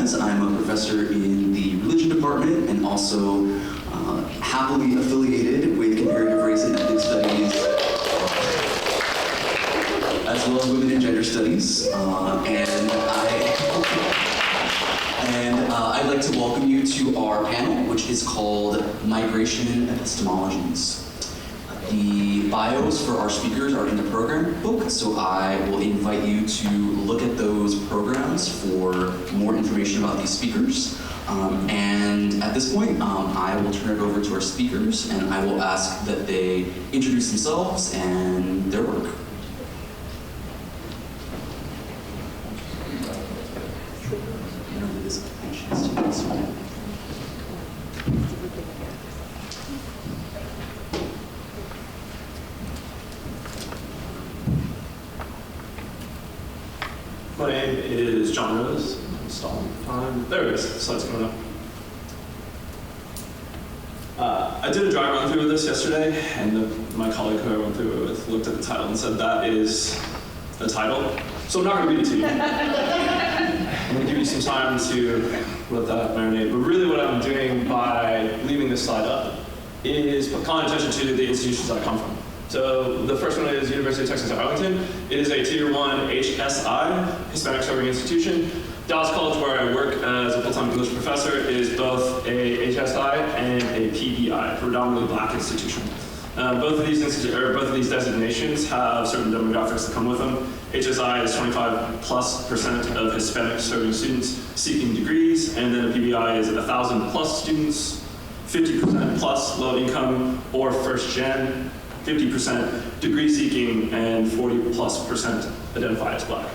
Gomez. I'm a professor in the religion department and also happily affiliated with comparative race and ethnic studies, as well as women and gender studies. I'd like to welcome you to our panel, which is called Migration Epistemologies. The bios for our speakers are in the program book, so I will invite you to look at those programs for more information about these speakers. And at this point, I will turn it over to our speakers, and I will ask that they introduce themselves and their work. My name is John Rose. There it is. The slide's coming up. I did a dry run through of this yesterday, and my colleague who I went through it with looked at the title and said that is the title. So I'm not going to read it to you. I'm going to give you some time to let that marinate. But really what I'm doing by leaving this slide up is calling attention to the institutions I come from. So the first one is University of Texas at Arlington. It is a Tier 1 HSI, Hispanic Serving Institution. Dallas College, where I work as a full-time English professor, is both a HSI and a PBI, predominantly black institution. Both of these designations have certain demographics that come with them. HSI is 25+% of Hispanic serving students seeking degrees, and then a PBI is 1,000+ students, 50% plus low income or first gen, 50% degree seeking, and 40+% identify as black.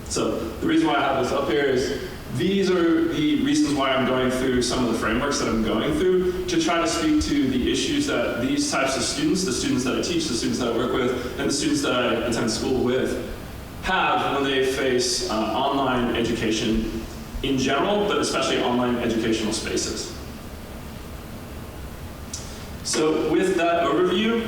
So the reason why I have this up here is these are the reasons why I'm going through some of the frameworks that I'm going through to try to speak to the issues that these types of students, the students that I teach, the students that I work with, and the students that I attend school with, have when they face online education in general, but especially online educational spaces. So with that overview,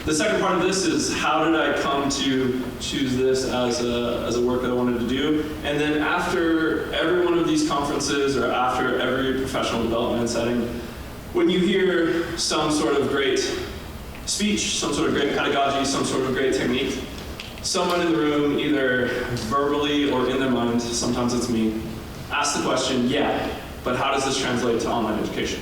the second part of this is how did I come to choose this as a work that I wanted to do? And then after every one of these conferences or after every professional development setting, when you hear some sort of great speech, some sort of great pedagogy, some sort of great technique, someone in the room, either verbally or in their mind, sometimes it's me, asks the question, yeah, but how does this translate to online education?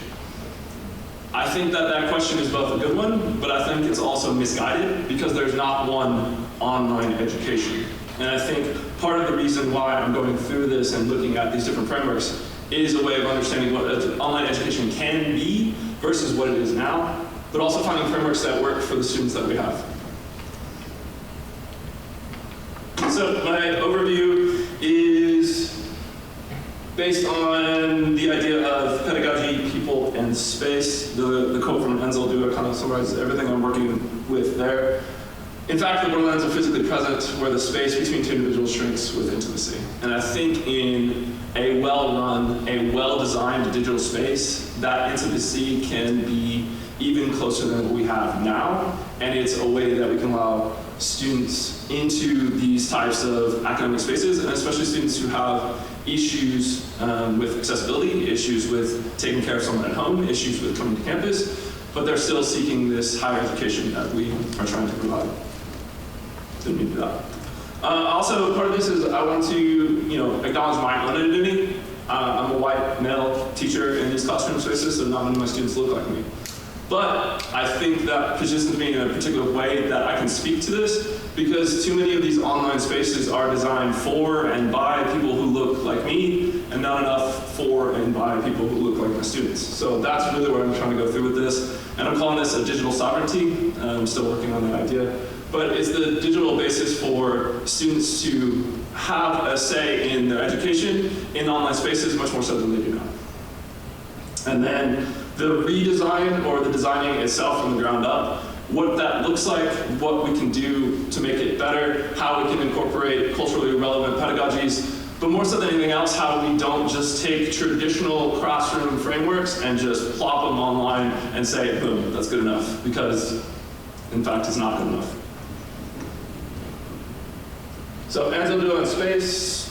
I think that question is both a good one, but I think it's also misguided because there's not one online education. And I think part of the reason why I'm going through this and looking at these different frameworks is a way of understanding what online education can be versus what it is now, but also finding frameworks that work for the students that we have. So my overview is based on the idea of pedagogy, people, and space. The quote from Enzel Dua kind of summarizes everything I'm working with there. In fact, the borderlands are physically present where the space between two individuals shrinks with intimacy. And I think in a well-run, a well-designed digital space, that intimacy can be even closer than what we have now. And it's a way that we can allow students into these types of academic spaces, and especially students who have issues with accessibility, issues with taking care of someone at home, issues with coming to campus, but they're still seeking this higher education that we are trying to provide. Didn't mean to do that. Also, part of this is I want to acknowledge my own identity. I'm a white male teacher in these classroom spaces, so not many of my students look like me. But I think that positions me in a particular way that I can speak to this because too many of these online spaces are designed for and by people who look like me and not enough for and by people who look like my students. So that's really what I'm trying to go through with this. And I'm calling this a digital sovereignty. I'm still working on that idea. But it's the digital basis for students to have a say in their education in online spaces much more so than they do now. And then the redesign or the designing itself from the ground up, what that looks like, what we can do to make it better, how we can incorporate culturally relevant pedagogies, but more so than anything else, how we don't just take traditional classroom frameworks and just plop them online and say, boom, that's good enough, because in fact, it's not good enough. So Enzel Dua in space.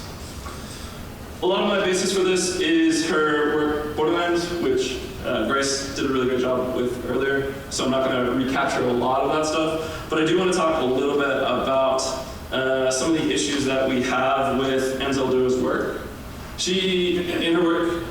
A lot of my basis for this is her work Borderlands, which Grace did a really good job with earlier, so I'm not going to recapture a lot of that stuff, but I do want to talk a little bit about some of the issues that we have with Ansel Duo's work. She, in her work,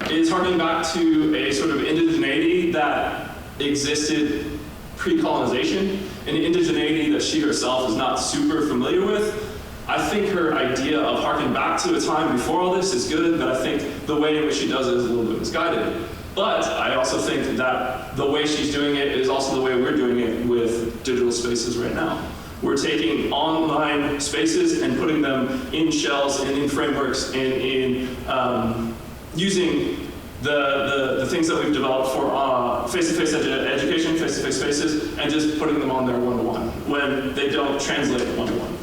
is harkening back to a sort of indigeneity that existed pre-colonization, an indigeneity that she herself is not super familiar with. I think her idea of harking back to a time before all this is good, but I think the way in which she does it is a little bit misguided. But I also think that the way she's doing it is also the way we're doing it with digital spaces right now. We're taking online spaces and putting them in shells and in frameworks and in using the things that we've developed for face-to-face education, face-to-face spaces, and just putting them on there one-to-one when they don't translate one-to-one.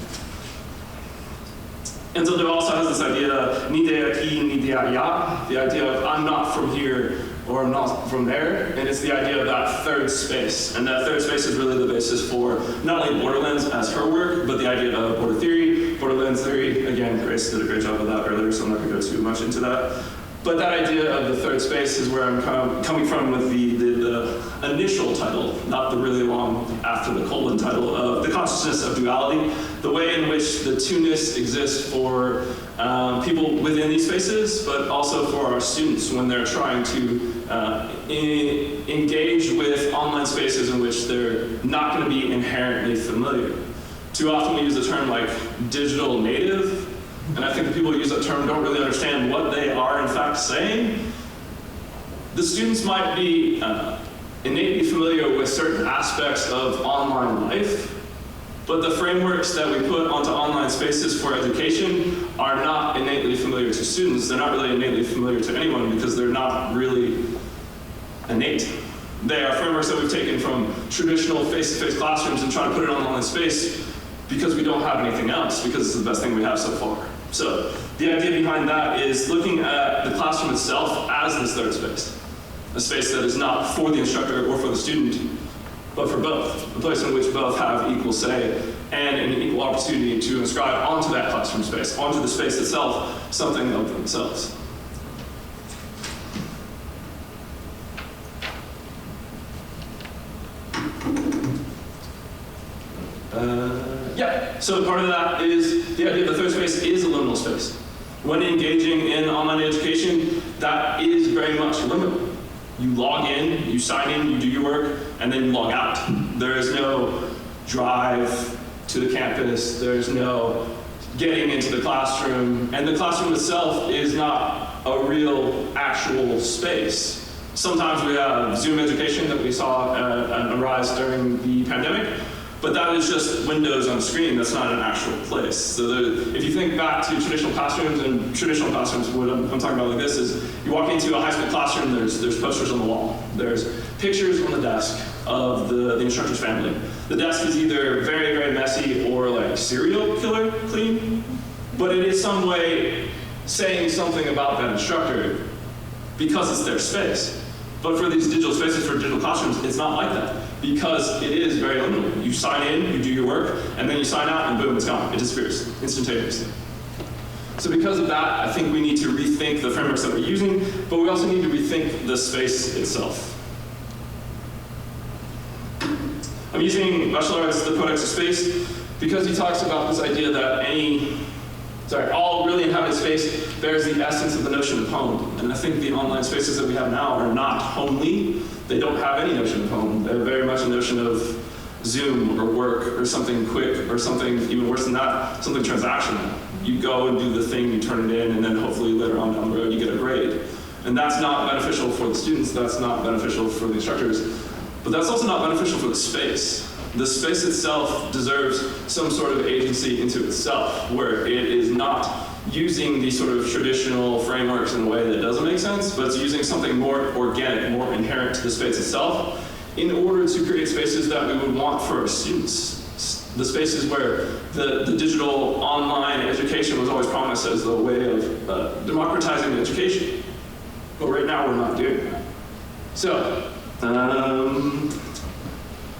And so there also has this idea, ni de aquí, ni de allá, the idea of I'm not from here or I'm not from there, and it's the idea of that third space. And that third space is really the basis for not only Borderlands as her work, but the idea of border theory, Borderlands theory. Again, Grace did a great job of that earlier, so I'm not going to go too much into that. But that idea of the third space is where I'm coming from with the initial title, not the really long after the colon title of The Consciousness of Duality, the way in which the two-ness exists for people within these spaces, but also for our students when they're trying to engage with online spaces in which they're not going to be inherently familiar. Too often we use the term like digital native, and I think the people who use that term don't really understand what they are in fact saying. The students might be innately familiar with certain aspects of online life, but the frameworks that we put onto online spaces for education are not innately familiar to students. They're not really innately familiar to anyone because they're not really innate. They are frameworks that we've taken from traditional face-to-face classrooms and try to put it on online space because we don't have anything else, because it's the best thing we have so far. So the idea behind that is looking at the classroom itself as this third space, a space that is not for the instructor or for the student, but for both, a place in which both have equal say and an equal opportunity to inscribe onto that classroom space, onto the space itself, something of themselves. So part of that is the idea of the third space is a liminal space. When engaging in online education, that is very much liminal. You log in, you sign in, you do your work, and then you log out. There is no drive to the campus, there's no getting into the classroom, and the classroom itself is not a real, actual space. Sometimes we have Zoom education that we saw arise during the pandemic, but that is just windows on a screen. That's not an actual place. So if you think back to traditional classrooms, and traditional classrooms, what I'm talking about like this is, you walk into a high school classroom, there's posters on the wall. There's pictures on the desk of the instructor's family. The desk is either very, very messy or like serial killer clean, but it is some way saying something about that instructor because it's their space. But for these digital spaces, for digital classrooms, it's not like that, because it is very limited. You sign in, you do your work, and then you sign out, and boom, it's gone. It disappears instantaneously. So because of that, I think we need to rethink the frameworks that we're using, but we also need to rethink the space itself. I'm using Bachelard's The Codex of Space because he talks about this idea that all really inhabited space bears the essence of the notion of home. And I think the online spaces that we have now are not homely. They don't have any notion of home. They're very much a notion of Zoom or work or something quick or something even worse than that, something transactional. You go and do the thing, you turn it in, and then hopefully later on down the road you get a grade. And that's not beneficial for the students, that's not beneficial for the instructors, but that's also not beneficial for the space. The space itself deserves some sort of agency into itself, where it is not using these sort of traditional frameworks in a way that doesn't make sense, but it's using something more organic, more inherent to the space itself, in order to create spaces that we would want for our students. The spaces where the digital online education was always promised as the way of democratizing education. But right now we're not doing that. So,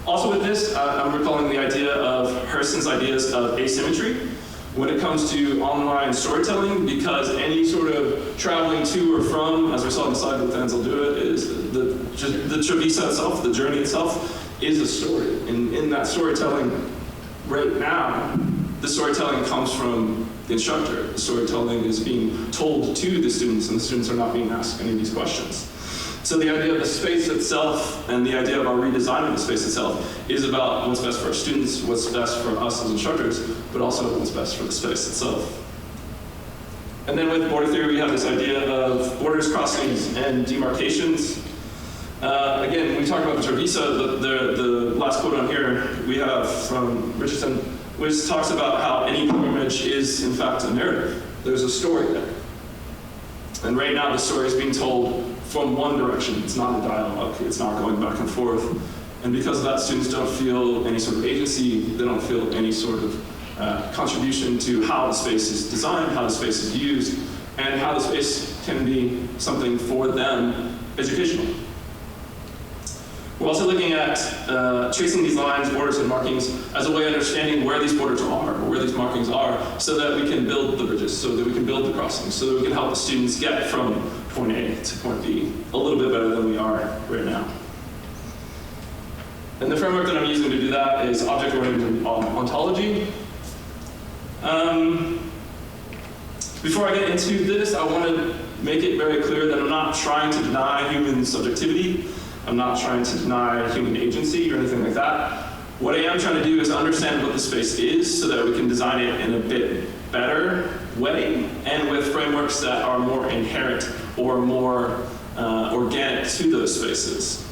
also with this, I'm recalling the idea of Hurston's ideas of asymmetry. when it comes to online storytelling, because any sort of traveling to or from, as we saw on the slide with Denzel Do It, is the Trevisa itself, the journey itself, is a story. And in that storytelling, right now, the storytelling comes from the instructor. The storytelling is being told to the students, and the students are not being asked any of these questions. So the idea of the space itself and the idea of our redesign of the space itself is about what's best for our students, what's best for us as instructors, but also what's best for the space itself. And then with border theory, we have this idea of borders, crossings, and demarcations. Again, when we talk about the Trevisa, the last quote on here we have from Richardson, which talks about how any pilgrimage is, in fact, a narrative. There's a story there. And right now, the story is being told from one direction. It's not a dialogue. It's not going back and forth. And because of that, students don't feel any sort of agency. They don't feel any sort of contribution to how the space is designed, how the space is used, and how the space can be something for them educational. We're also looking at tracing these lines, borders, and markings as a way of understanding where these borders are, or where these markings are, so that we can build the bridges, so that we can build the crossings, so that we can help the students get from point A to point B a little bit better than we are right now. And the framework that I'm using to do that is object-oriented ontology. Before I get into this, I want to make it very clear that I'm not trying to deny human subjectivity. I'm not trying to deny human agency or anything like that. What I am trying to do is understand what the space is so that we can design it in a bit better way and with frameworks that are more inherent or more organic to those spaces.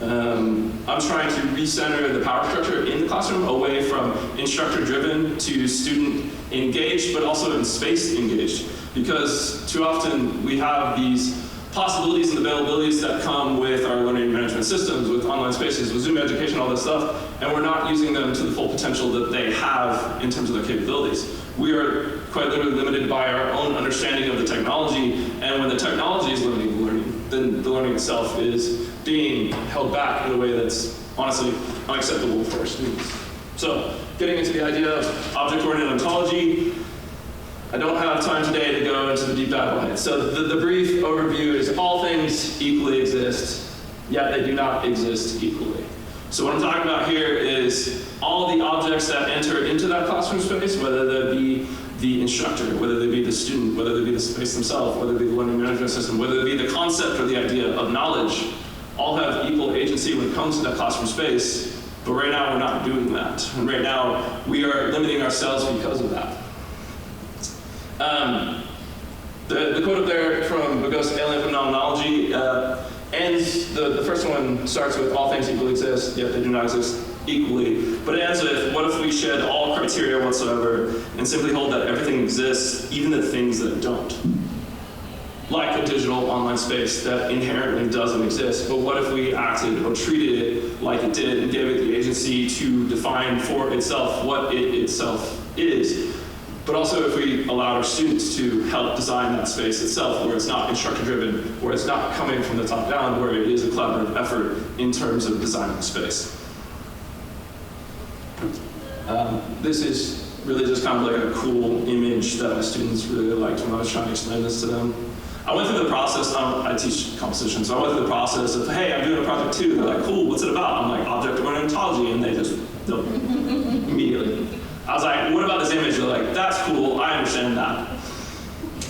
I'm trying to recenter the power structure in the classroom away from instructor-driven to student-engaged, but also in space-engaged. Because too often we have these possibilities and availabilities that come with our learning management systems, with online spaces, with Zoom education, all this stuff, and we're not using them to the full potential that they have in terms of their capabilities. We are quite literally limited by our own understanding of the technology, and when the technology is limiting the learning, then the learning itself is being held back in a way that's honestly unacceptable for our students. So, getting into the idea of object-oriented ontology, I don't have time today to go into the deep dive on it. So the brief overview is all things equally exist, yet they do not exist equally. So what I'm talking about here is all the objects that enter into that classroom space, whether they be the instructor, whether they be the student, whether they be the space themselves, whether it be the learning management system, whether it be the concept or the idea of knowledge, all have equal agency when it comes to that classroom space, but right now we're not doing that. And right now we are limiting ourselves because of that. The quote up there from Begos' Alien Phenomenology ends, the first one starts with all things equally exist, yet they do not exist equally. But it ends with, what if we shed all criteria whatsoever and simply hold that everything exists, even the things that don't? Like a digital online space that inherently doesn't exist, but what if we acted or treated it like it did and gave it the agency to define for itself what it itself is? But also if we allowed our students to help design that space itself, where it's not instructor-driven, where it's not coming from the top down, where it is a collaborative effort in terms of designing the space. This is really just kind of like a cool image that my students really liked when I was trying to explain this to them. I went through the process, I teach composition, so I went through the process of, hey, I'm doing a project too. They're like, cool, what's it about? I'm like, object-oriented ontology, and they just don't immediately. I was like, what about this image? They're like, that's cool, I understand that.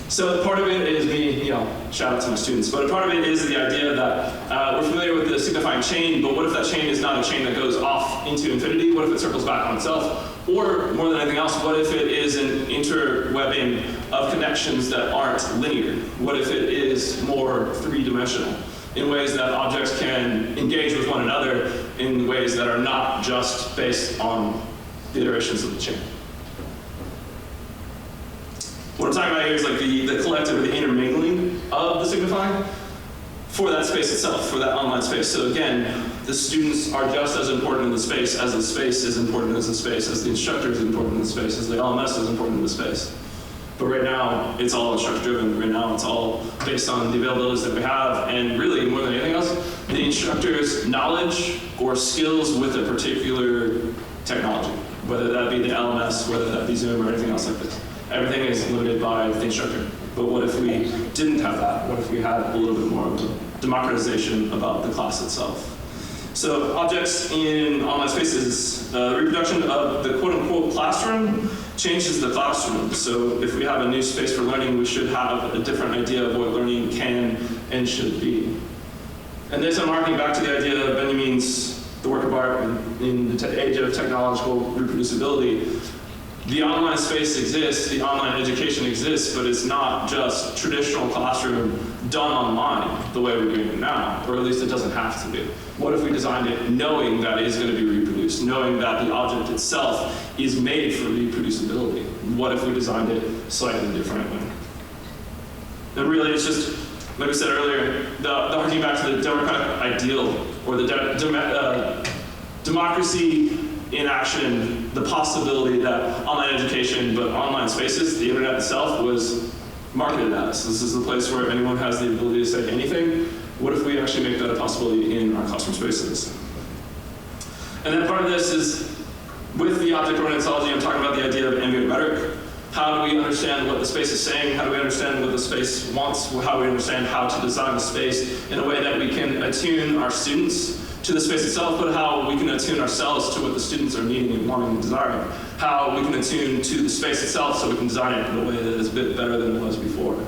So part of it is me, shout out to my students, but part of it is the idea that we're familiar with the signifying chain, but what if that chain is not a chain that goes off into infinity? What if it circles back on itself? Or, more than anything else, what if it is an interwebbing of connections that aren't linear? What if it is more three-dimensional, in ways that objects can engage with one another in ways that are not just based on the iterations of the chain? What I'm talking about here is like the collective or the intermingling of the signifying for that space itself, for that online space. So again, the students are just as important in the space as the space is important as the space, as the instructor is important in the space, as the LMS is important in the space. But right now, it's all instructor-driven. Right now, it's all based on the availabilities that we have, and really, more than anything else, the instructor's knowledge or skills with a particular technology. whether that be the LMS, whether that be Zoom or anything else like this. Everything is limited by the instructor. But what if we didn't have that? What if we had a little bit more of a democratization about the class itself? So objects in online spaces, reproduction of the quote-unquote classroom changes the classroom. So if we have a new space for learning, we should have a different idea of what learning can and should be. And this I'm harking back to the idea of Benjamin's the work of art in the age of technological reproducibility. The online space exists, the online education exists, but it's not just traditional classroom done online the way we're doing it now, or at least it doesn't have to be. What if we designed it knowing that it is going to be reproduced, knowing that the object itself is made for reproducibility? What if we designed it slightly differently? And really it's just, like we said earlier, the harking back to the democratic ideal, or the democracy in action, the possibility that online education, but online spaces, the internet itself, was marketed as. This is the place where anyone has the ability to say anything. What if we actually make that a possibility in our classroom spaces? And then part of this is, with the object-oriented ontology, I'm talking about the idea of ambient rhetoric. How do we understand what the space is saying? How do we understand what the space wants? How do we understand how to design the space in a way that we can attune our students to the space itself, but how we can attune ourselves to what the students are needing and wanting and desiring. How we can attune to the space itself so we can design it in a way that is a bit better than it was before.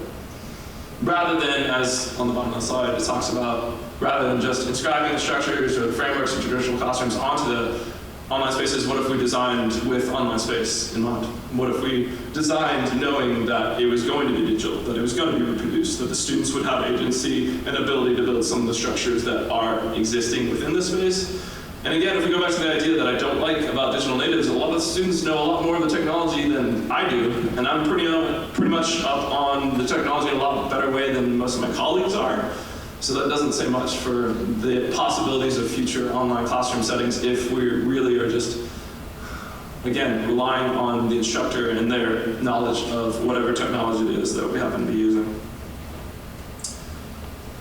Rather than, as on the bottom of the slide, it talks about, rather than just inscribing the structures or the frameworks of traditional classrooms onto the online spaces, what if we designed with online space in mind? What if we designed knowing that it was going to be digital, that it was going to be reproduced, that the students would have agency and ability to build some of the structures that are existing within the space? And again, if we go back to the idea that I don't like about digital natives, a lot of the students know a lot more of the technology than I do, and I'm pretty much up on the technology in a lot better way than most of my colleagues are. So that doesn't say much for the possibilities of future online classroom settings if we really are just, again, relying on the instructor and their knowledge of whatever technology it is that we happen to be using.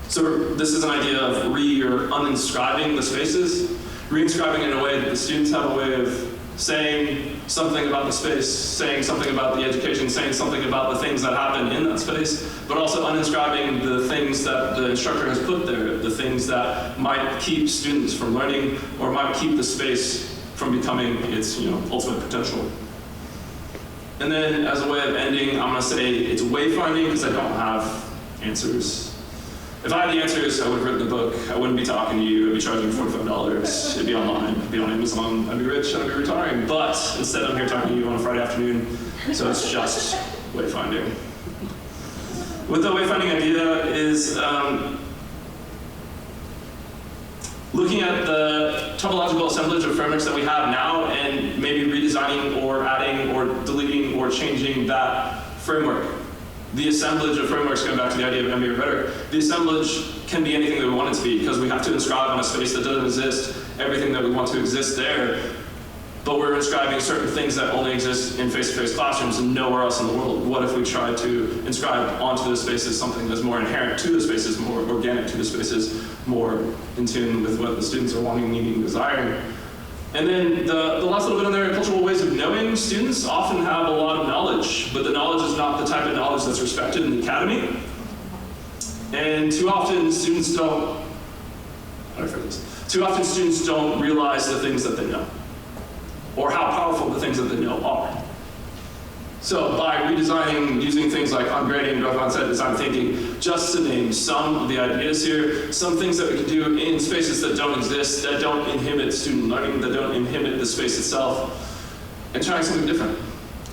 So this is an idea of or uninscribing the spaces, reinscribing in a way that the students have a way of saying something about the space, saying something about the education, saying something about the things that happen in that space, but also uninscribing the things that the instructor has put there, the things that might keep students from learning or might keep the space from becoming its ultimate potential. And then as a way of ending, I'm going to say it's wayfinding because I don't have answers. If I had the answers, I would have written the book. I wouldn't be talking to you. I'd be charging $45. It'd be online. It'd be on Amazon. I'd be rich. I'd be retiring. But instead, I'm here talking to you on a Friday afternoon. So it's just wayfinding. What the wayfinding idea is looking at the topological assemblage of frameworks that we have now and maybe redesigning or adding or deleting or changing that framework. The assemblage of frameworks, going back to the idea of ambient rhetoric, the assemblage can be anything that we want it to be because we have to inscribe on a space that doesn't exist everything that we want to exist there, but we're inscribing certain things that only exist in face-to-face classrooms and nowhere else in the world. What if we tried to inscribe onto the spaces something that's more inherent to the spaces, more organic to the spaces, more in tune with what the students are wanting, needing, desiring? And then the last little bit on there, cultural ways of knowing. Students often have a lot of knowledge, but the knowledge is not the type of knowledge that's respected in the academy. And too often students don't realize the things that they know, or how powerful the things that they know are. So by redesigning, using things like ungrading, growth-mindset design thinking, just to name some of the ideas here, some things that we can do in spaces that don't exist, that don't inhibit student learning, that don't inhibit the space itself, and trying something different.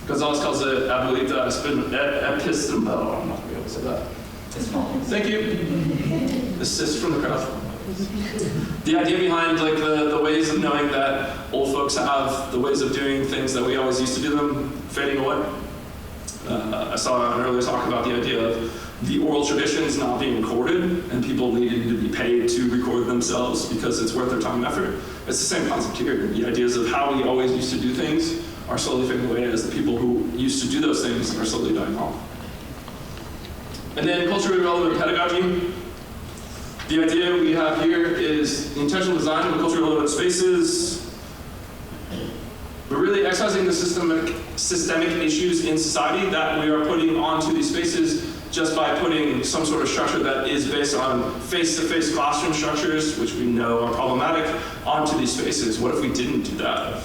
Gonzalez calls it abuelita epistemology. I'm not going to be able to say that. Thank you. Assist from the crowd. The idea behind the ways of knowing that old folks have, the ways of doing things that we always used to do them, fading away. I saw an earlier talk about the idea of the oral traditions not being recorded and people needing to be paid to record themselves because it's worth their time and effort. It's the same concept here. The ideas of how we always used to do things are slowly fading away as the people who used to do those things are slowly dying off. And then culturally relevant pedagogy. The idea we have here is the intentional design of culturally relevant spaces. but really excising the systemic issues in society that we are putting onto these spaces just by putting some sort of structure that is based on face-to-face classroom structures, which we know are problematic, onto these spaces. What if we didn't do that?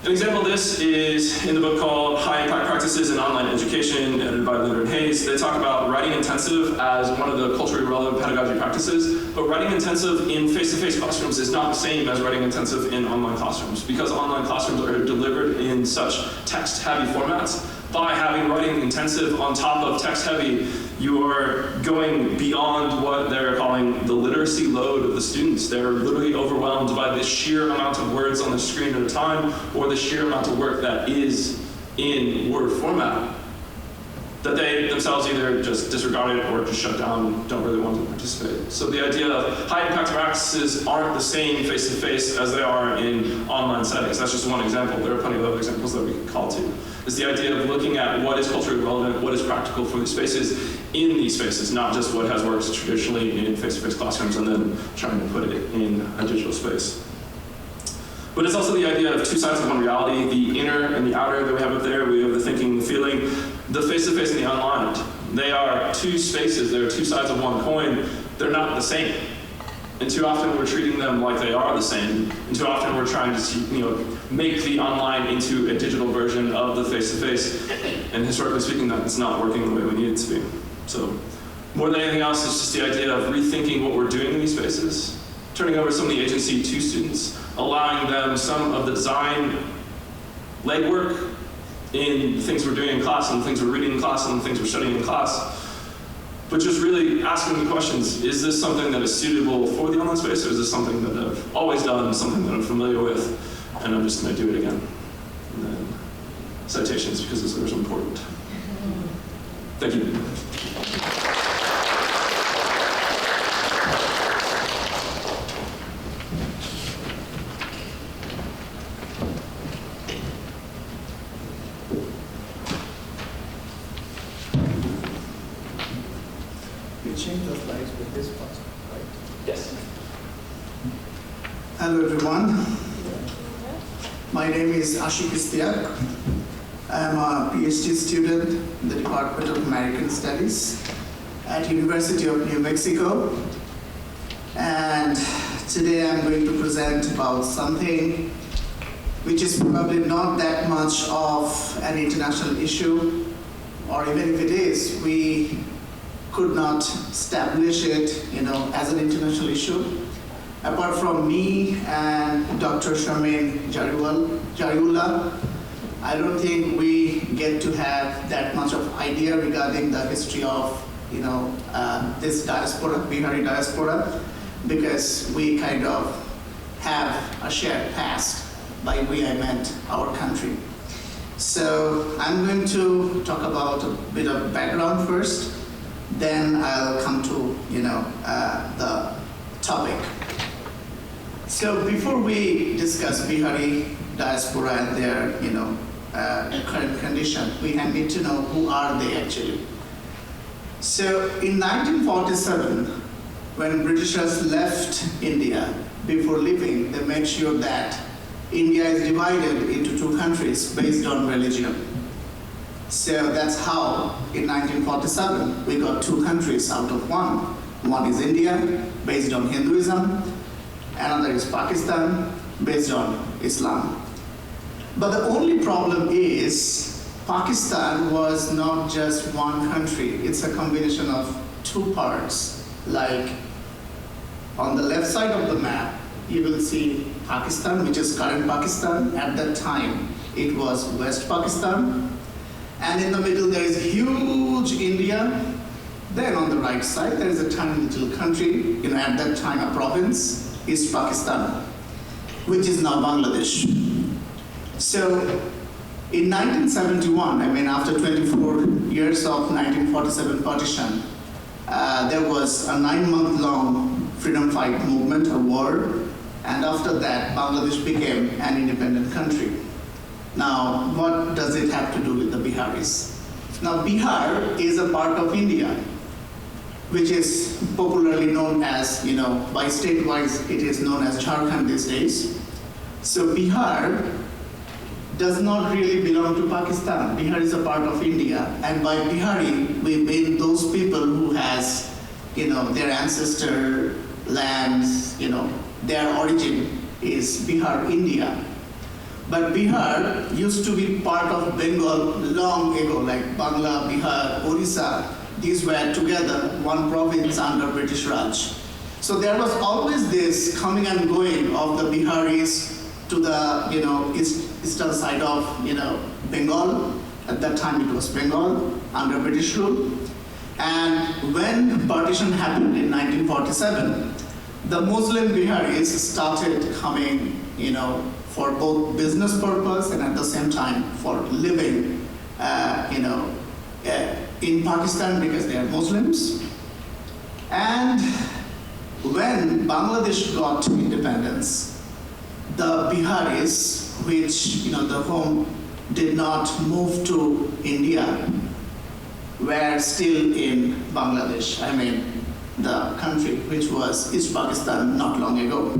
An example of this is in the book called High Impact Practices in Online Education, edited by Linder and Hayes. They talk about writing intensive as one of the culturally relevant pedagogy practices, but writing intensive in face-to-face classrooms is not the same as writing intensive in online classrooms, because online classrooms are delivered in such text-heavy formats. By having writing intensive on top of text-heavy, you are going beyond what they're calling the literacy load of the students. They're literally overwhelmed by the sheer amount of words on the screen at a time, or the sheer amount of work that is in Word format, that they themselves either just disregard it or just shut down, don't really want to participate. So the idea of high impact practices aren't the same face-to-face as they are in online settings. That's just one example. There are plenty of other examples that we can call to. It's the idea of looking at what is culturally relevant, what is practical for these spaces in these spaces, not just what has worked traditionally in face-to-face classrooms and then trying to put it in a digital space. But it's also the idea of two sides of one reality, the inner and the outer that we have up there. We have the thinking, the feeling, the face-to-face and the online. They are two spaces, they're two sides of one coin. They're not the same. And too often we're treating them like they are the same. And too often we're trying to make the online into a digital version of the face-to-face. And historically speaking, that's not working the way we need it to be. So more than anything else, it's just the idea of rethinking what we're doing in these spaces, turning over some of the agency to students, allowing them some of the design legwork in things we're doing in class and things we're reading in class and things we're studying in class. But just really asking the questions, is this something that is suitable for the online space, or is this something that I've always done, something that I'm familiar with, and I'm just going to do it again? And then citations, because those are so important. Thank you. Change the slides with this first, right? Yes. Hello everyone. My name is Ashik Istiak. I am a PhD student in the Department of American Studies at University of New Mexico. And today I'm going to present about something which is probably not that much of an international issue, or even if it is, we could not establish it, as an international issue. Apart from me and Dr. Charmaine Jariula, I don't think we get to have that much of idea regarding the history of, this diaspora, Bihari diaspora, because we kind of have a shared past. By we, I meant our country. So I'm going to talk about a bit of background first. Then I'll come to, the topic. So before we discuss Bihari diaspora and their, current condition, we need to know who are they actually. So in 1947, when Britishers left India, before leaving, they made sure that India is divided into two countries based on religion. So that's how, in 1947, we got two countries out of one. One is India, based on Hinduism. Another is Pakistan, based on Islam. But the only problem is, Pakistan was not just one country. It's a combination of two parts. Like, on the left side of the map, you will see Pakistan, which is current Pakistan. At that time, it was West Pakistan. And in the middle, there is huge India. Then on the right side, there is a tiny little country, at that time a province, East Pakistan, which is now Bangladesh. So in 1971, after 24 years of 1947 partition, there was a 9-month-long freedom fight movement, a war, and after that, Bangladesh became an independent country. Now, what does it have to do with the Biharis? Now, Bihar is a part of India, which is popularly known as, by state-wise, it is known as Jharkhand these days. So Bihar does not really belong to Pakistan. Bihar is a part of India, and by Bihari we mean those people who has, their ancestor lands, their origin is Bihar, India. But Bihar used to be part of Bengal long ago, like Bangla, Bihar, Orissa. These were together one province under British Raj. So there was always this coming and going of the Biharis to the eastern side of Bengal. At that time it was Bengal under British rule. And when partition happened in 1947, the Muslim Biharis started coming, for both business purpose and at the same time for living, in Pakistan because they are Muslims. And when Bangladesh got independence, the Biharis, which the home did not move to India, were still in Bangladesh. I mean, the country which was East Pakistan not long ago.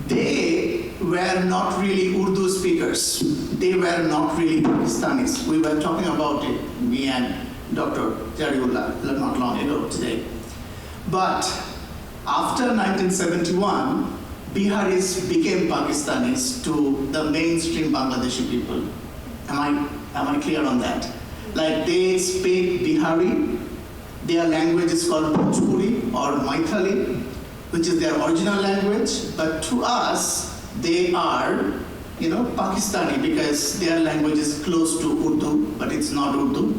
They were not really Urdu speakers. They were not really Pakistanis. We were talking about it, me and Dr. Jariullah, not long ago today. But after 1971, Biharis became Pakistanis to the mainstream Bangladeshi people. Am I clear on that? Like they speak Bihari, their language is called Bhojpuri or Maithili, which is their original language, but to us, they are, Pakistani because their language is close to Urdu, but it's not Urdu.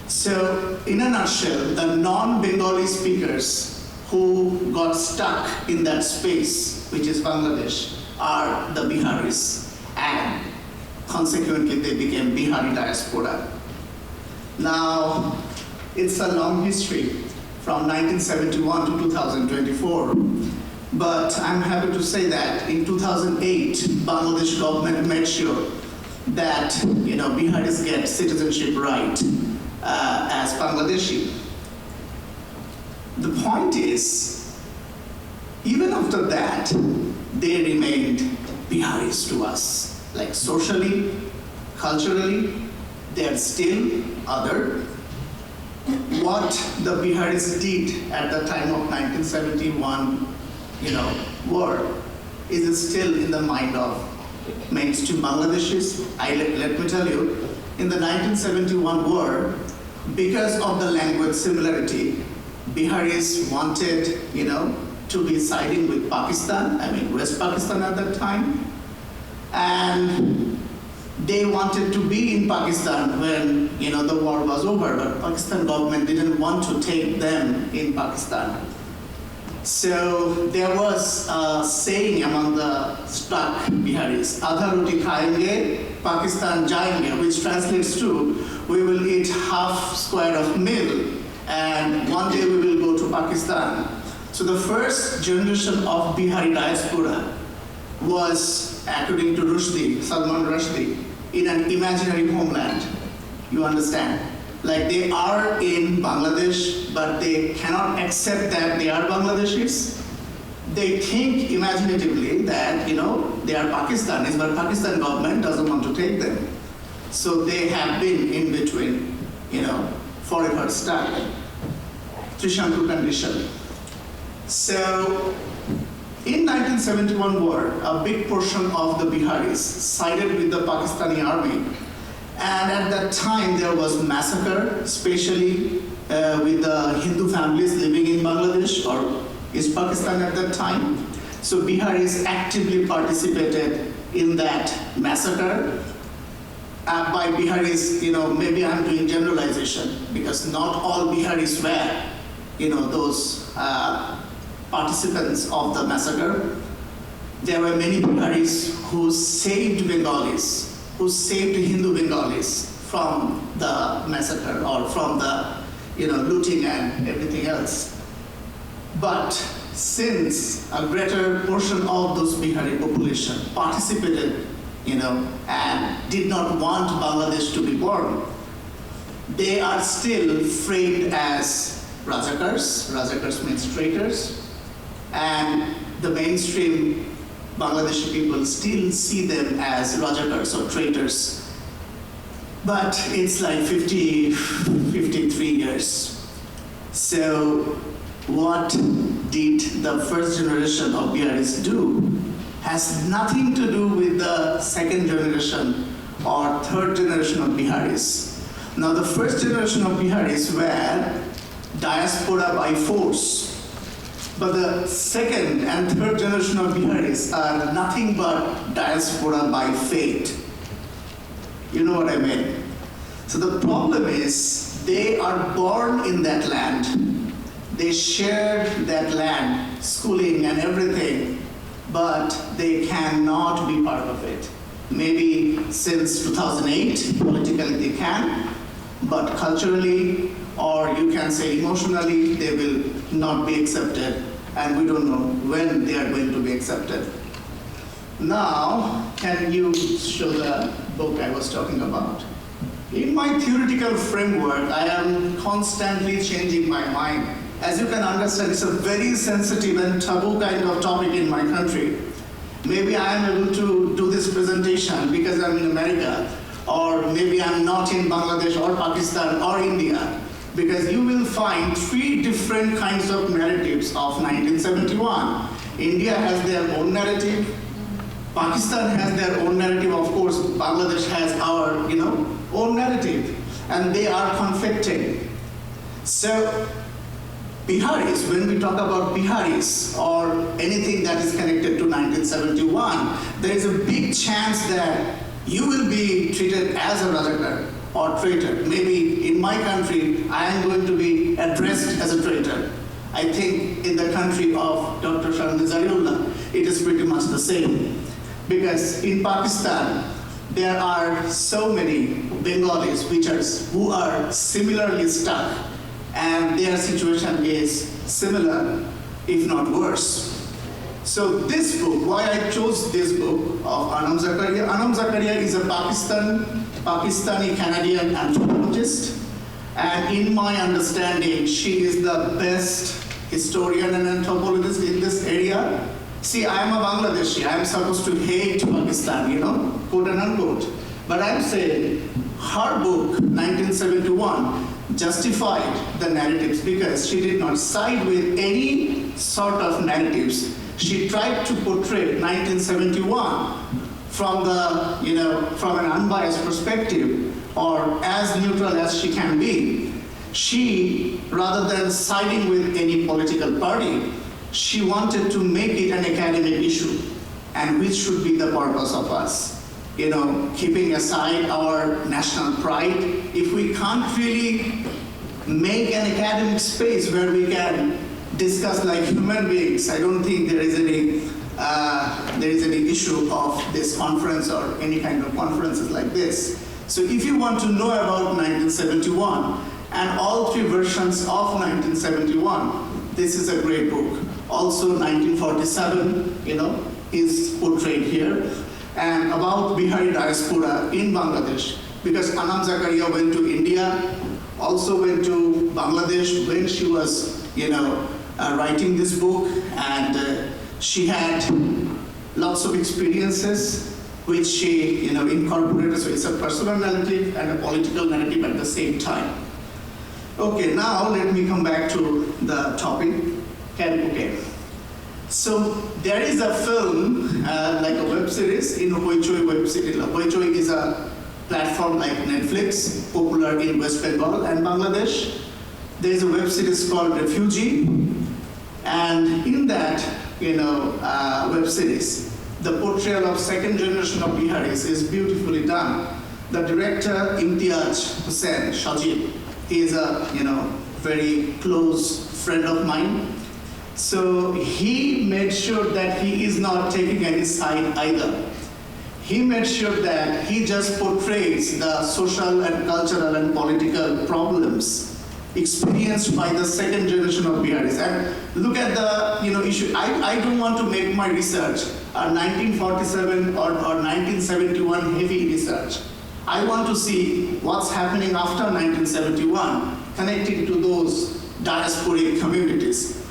So, in a nutshell, the non-Bengali speakers who got stuck in that space, which is Bangladesh, are the Biharis, and consequently, they became Bihari diaspora. Now, it's a long history from 1971 to 2024. But I'm happy to say that in 2008, Bangladesh government made sure that Biharis get citizenship right as Bangladeshi. The point is, even after that, they remained Biharis to us. Like socially, culturally, they're still other. What the Biharis did at the time of 1971, war is still in the mind of mainstream Bangladeshis. Let me tell you, in the 1971 war, because of the language similarity, Biharis wanted, to be siding with Pakistan, West Pakistan at that time, and they wanted to be in Pakistan when, the war was over, but Pakistan government didn't want to take them in Pakistan. So there was a saying among the stuck Biharis, "Adha roti khayenge, Pakistan jayenge," which translates to, we will eat half square of meal and one day we will go to Pakistan. So the first generation of Bihari diaspora was, according to Rushdie, Salman Rushdie, in an imaginary homeland. You understand? Like they are in Bangladesh, but they cannot accept that they are Bangladeshis. They think imaginatively that, they are Pakistanis, but Pakistan government doesn't want to take them. So they have been in between, forever stuck. Trishanku condition. So, in 1971 war, a big portion of the Biharis sided with the Pakistani army. And at that time, there was massacre, especially with the Hindu families living in Bangladesh or East Pakistan at that time. So Biharis actively participated in that massacre. By Biharis, maybe I'm doing generalization because not all Biharis were, those participants of the massacre. There were many Biharis who saved Bengalis, who saved Hindu Bengalis from the massacre or from the, looting and everything else. But since a greater portion of those Bihari population participated, and did not want Bangladesh to be born, they are still framed as Rajakars. Rajakars means traitors. And the mainstream Bangladeshi people still see them as Rajakars or traitors. But it's like 53 years. So what did the first generation of Biharis do has nothing to do with the second generation or third generation of Biharis. Now the first generation of Biharis were diaspora by force. But the second and third generation of Biharis are nothing but diaspora by fate. You know what I mean? So the problem is, they are born in that land. They shared that land, schooling and everything, but they cannot be part of it. Maybe since 2008, politically they can, but culturally, or you can say emotionally, they will not be accepted, and we don't know when they are going to be accepted. Now, can you show the book I was talking about? In my theoretical framework, I am constantly changing my mind. As you can understand, it's a very sensitive and taboo kind of topic in my country. Maybe I am able to do this presentation because I'm in America, or maybe I'm not in Bangladesh or Pakistan or India, because you will find three different kinds of narratives of 1971. India has their own narrative, Pakistan has their own narrative, of course, Bangladesh has our, own narrative, and they are conflicting. So, Biharis, when we talk about Biharis or anything that is connected to 1971, there is a big chance that you will be treated as a Rajakar or traitor. Maybe in my country, I am going to be addressed as a traitor. I think in the country of Dr. Sharmi Zariullah, it is pretty much the same. Because in Pakistan, there are so many Bengalis who are similarly stuck, and their situation is similar, if not worse. So this book, why I chose this book of Anam Zakaria. Anam Zakaria is a Pakistani-Canadian anthropologist, and in my understanding, she is the best historian and anthropologist in this area. See, I am a Bangladeshi. I am supposed to hate Pakistan, quote and unquote. But I'm saying her book, 1971, justified the narratives because she did not side with any sort of narratives. She tried to portray 1971 from from an unbiased perspective, or as neutral as she can be. She, rather than siding with any political party, she wanted to make it an academic issue, and which should be the purpose of us. Keeping aside our national pride, if we can't really make an academic space where we can discuss like human beings, I don't think there is any issue of this conference or any kind of conferences like this. So if you want to know about 1971 and all three versions of 1971, this is a great book. Also 1947, is portrayed here. And about Bihari diaspora in Bangladesh, because Anam Zakaria went to India, also went to Bangladesh when she was, writing this book, and she had lots of experiences which she, incorporated. So it's a personal narrative and a political narrative at the same time. Okay, now let me come back to the topic. Okay. So there is a film, like a web series in Hoichoi web series. Hoichoi is a platform like Netflix, popular in West Bengal and Bangladesh. There is a web series called Refugee, and in that, web series, the portrayal of second generation of Biharis is beautifully done. The director Imtiaz Hussain Shajib, he is a very close friend of mine. So he made sure that he is not taking any side either. He made sure that he just portrays the social and cultural and political problems experienced by the second generation of Biharis. And look at the issue. I don't want to make my research a 1947 or 1971 heavy research. I want to see what's happening after 1971, connecting to those diasporic communities.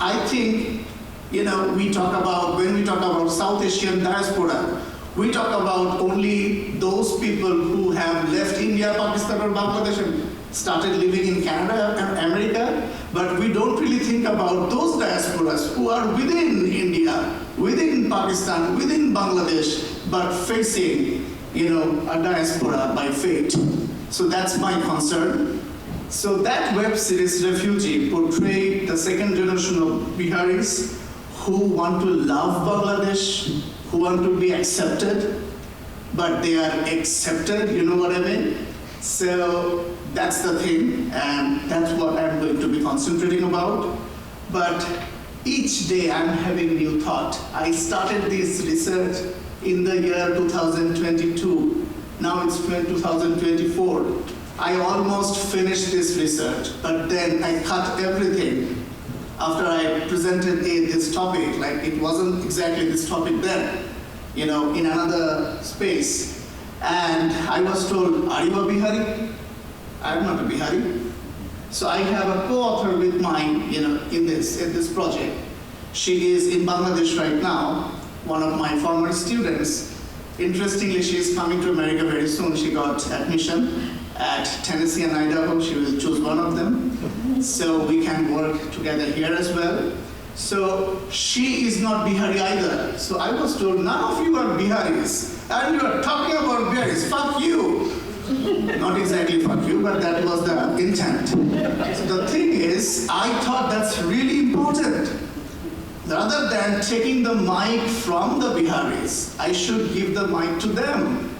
I think when we talk about South Asian diaspora, we talk about only those people who have left India, Pakistan, or Bangladesh and started living in Canada and America, but we don't really think about those diasporas who are within India, within Pakistan, within Bangladesh, but facing, a diaspora by fate. So that's my concern. So that web series, Refugee, portrayed the second generation of Biharis who want to love Bangladesh, who want to be accepted, but they are accepted, you know what I mean? So that's the thing, and that's what I'm going to be concentrating about. But each day I'm having new thought. I started this research in the year 2022. Now it's 2024. I almost finished this research, but then I cut everything after I presented this topic. Like, it wasn't exactly this topic then, in another space. And I was told, are you a Bihari? I'm not a Bihari. So I have a co-author with mine, in this project. She is in Bangladesh right now, one of my former students. Interestingly, she is coming to America very soon. She got admission at Tennessee and Idaho. She will choose one of them. So we can work together here as well. So she is not Bihari either. So I was told, none of you are Biharis. And you are talking about Biharis. Fuck you. Not exactly fuck you, but that was the intent. So the thing is, I thought that's really important. Rather than taking the mic from the Biharis, I should give the mic to them.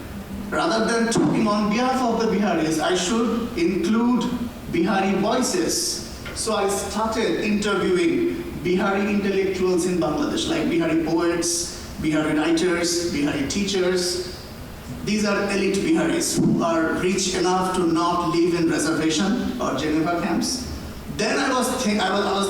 Rather than talking on behalf of the Biharis, I should include Bihari voices. So I started interviewing Bihari intellectuals in Bangladesh, like Bihari poets, Bihari writers, Bihari teachers. These are elite Biharis who are rich enough to not live in reservation or Geneva camps. Then I was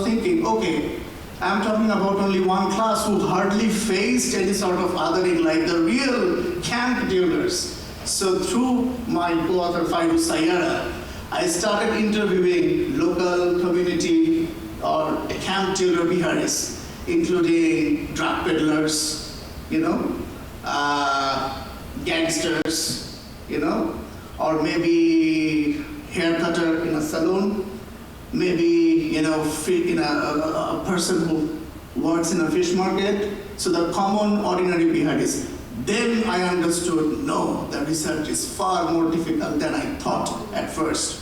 thinking, okay, I'm talking about only one class who hardly faced any sort of othering, like the real camp dwellers. So through my co-author Fairu Sayara, I started interviewing local community or camp dweller Biharis, including drug peddlers, gangsters, or maybe hair cutter in a salon, maybe, a person who works in a fish market. So the common, ordinary Biharis. Then I understood, no, the research is far more difficult than I thought at first.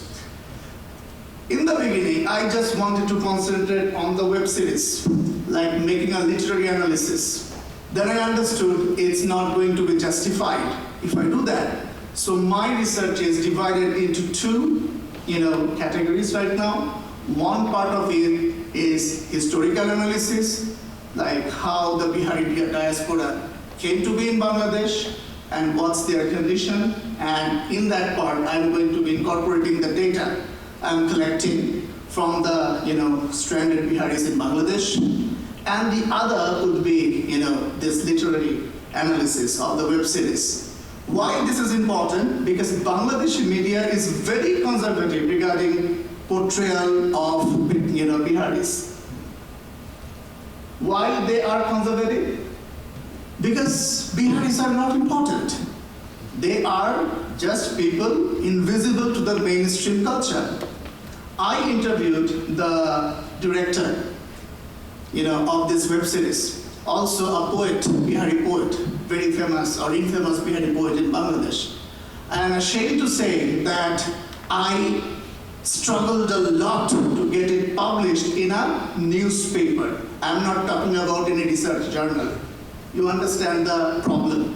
In the beginning, I just wanted to concentrate on the web series, like making a literary analysis. Then I understood it's not going to be justified if I do that. So my research is divided into two, categories right now. One part of it is historical analysis, like how the Bihari diaspora came to be in Bangladesh and what's their condition. And in that part, I'm going to be incorporating the data I'm collecting from the, stranded Biharis in Bangladesh. And the other would be, this literary analysis of the web series. Why this is important? Because Bangladeshi media is very conservative regarding portrayal of, Biharis. Why they are conservative? Because Biharis are not important. They are just people invisible to the mainstream culture. I interviewed the director, of this web series, also a poet, Bihari poet, very famous or infamous Bihari poet in Bangladesh. I am ashamed to say that I struggled a lot to get it published in a newspaper. I'm not talking about any research journal. You understand the problem.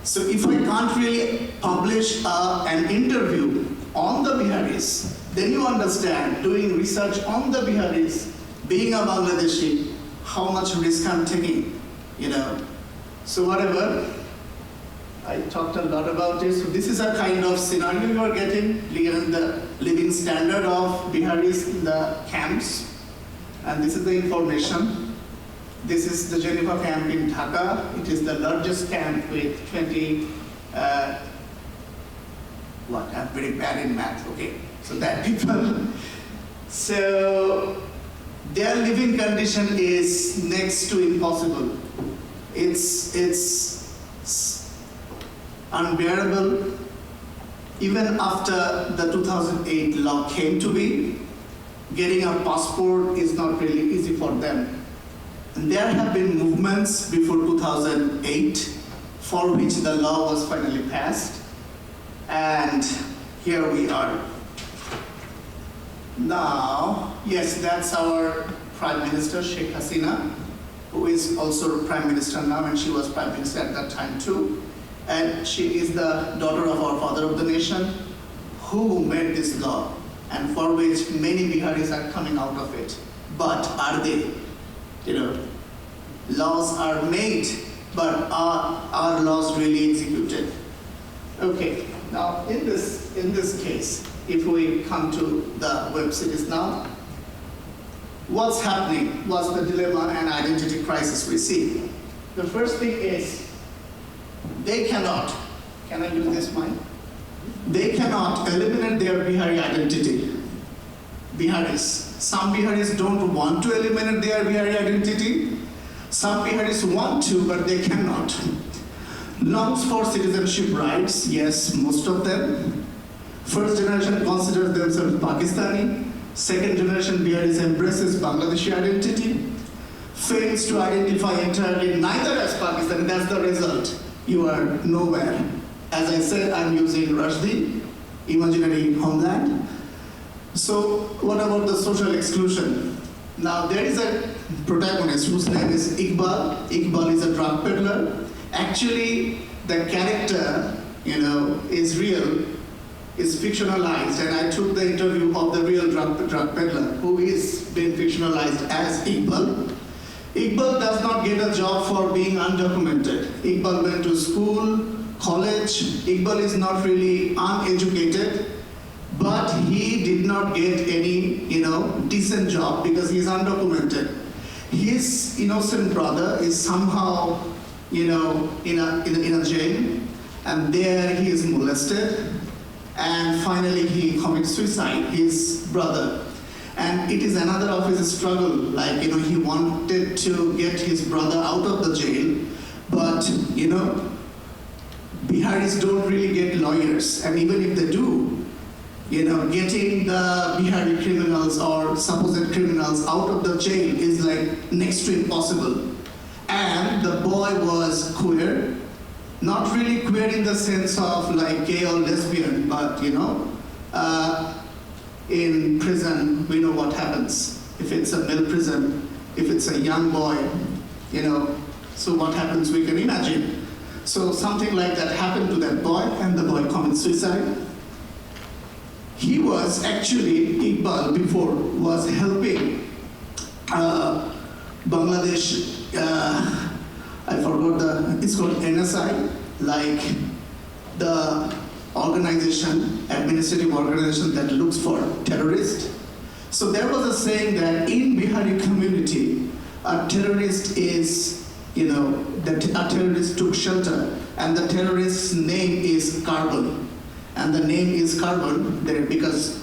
So if I can't really publish an interview on the Biharis, then you understand doing research on the Biharis, being a Bangladeshi, how much risk I'm taking, So whatever, I talked a lot about this. So this is a kind of scenario you are getting, given the living standard of Biharis in the camps. And this is the information. This is the Geneva camp in Dhaka. It is the largest camp with 20, I'm very bad in math, okay. So that people, so their living condition is next to impossible. It's unbearable. Even after the 2008 law came to be, getting a passport is not really easy for them. And there have been movements before 2008 for which the law was finally passed. And here we are. Now, yes, that's our Prime Minister, Sheikh Hasina, who is also Prime Minister now, and she was Prime Minister at that time too. And she is the daughter of our father of the nation, who made this law, and for which many Biharis are coming out of it. But are they? Laws are made, but are laws really executed? Okay, now in this case, if we come to the web series now, what's happening? What's the dilemma and identity crisis we see? The first thing is, they cannot, can I use this mic? They cannot eliminate their Bihari identity. Biharis. Some Biharis don't want to eliminate their Bihari identity. Some Biharis want to, but they cannot. Longs for citizenship rights, yes, most of them. First generation considers themselves Pakistani. Second generation Biharis embraces Bangladeshi identity. Fails to identify entirely neither as Pakistani, that's the result. You are nowhere. As I said, I'm using Rushdie, imaginary homeland. So what about the social exclusion? Now there is a protagonist whose name is Iqbal. Iqbal is a drug peddler. Actually, the character, is real, is fictionalized, and I took the interview of the real drug peddler, who is being fictionalized as Iqbal. Iqbal does not get a job for being undocumented. Iqbal went to school, college. Iqbal is not really uneducated, but he did not get any, decent job because he is undocumented. His innocent brother is somehow, in a jail, and there he is molested, and finally he commits suicide, his brother. And it is another of his struggle, like, he wanted to get his brother out of the jail, but, Biharis don't really get lawyers, and even if they do, getting the Bihari criminals or supposed criminals out of the jail is like next to impossible. And the boy was queer, not really queer in the sense of like gay or lesbian, but in prison, we know what happens. If it's a male prison, if it's a young boy, so what happens we can imagine. So something like that happened to that boy, and the boy commits suicide. He was actually, Iqbal before, was helping Bangladesh, I forgot it's called NSI, like the organization, administrative organization that looks for terrorists. So there was a saying that in Bihari community, a terrorist is, that a terrorist took shelter, and the terrorist's name is Carbon. And the name is Carbon there because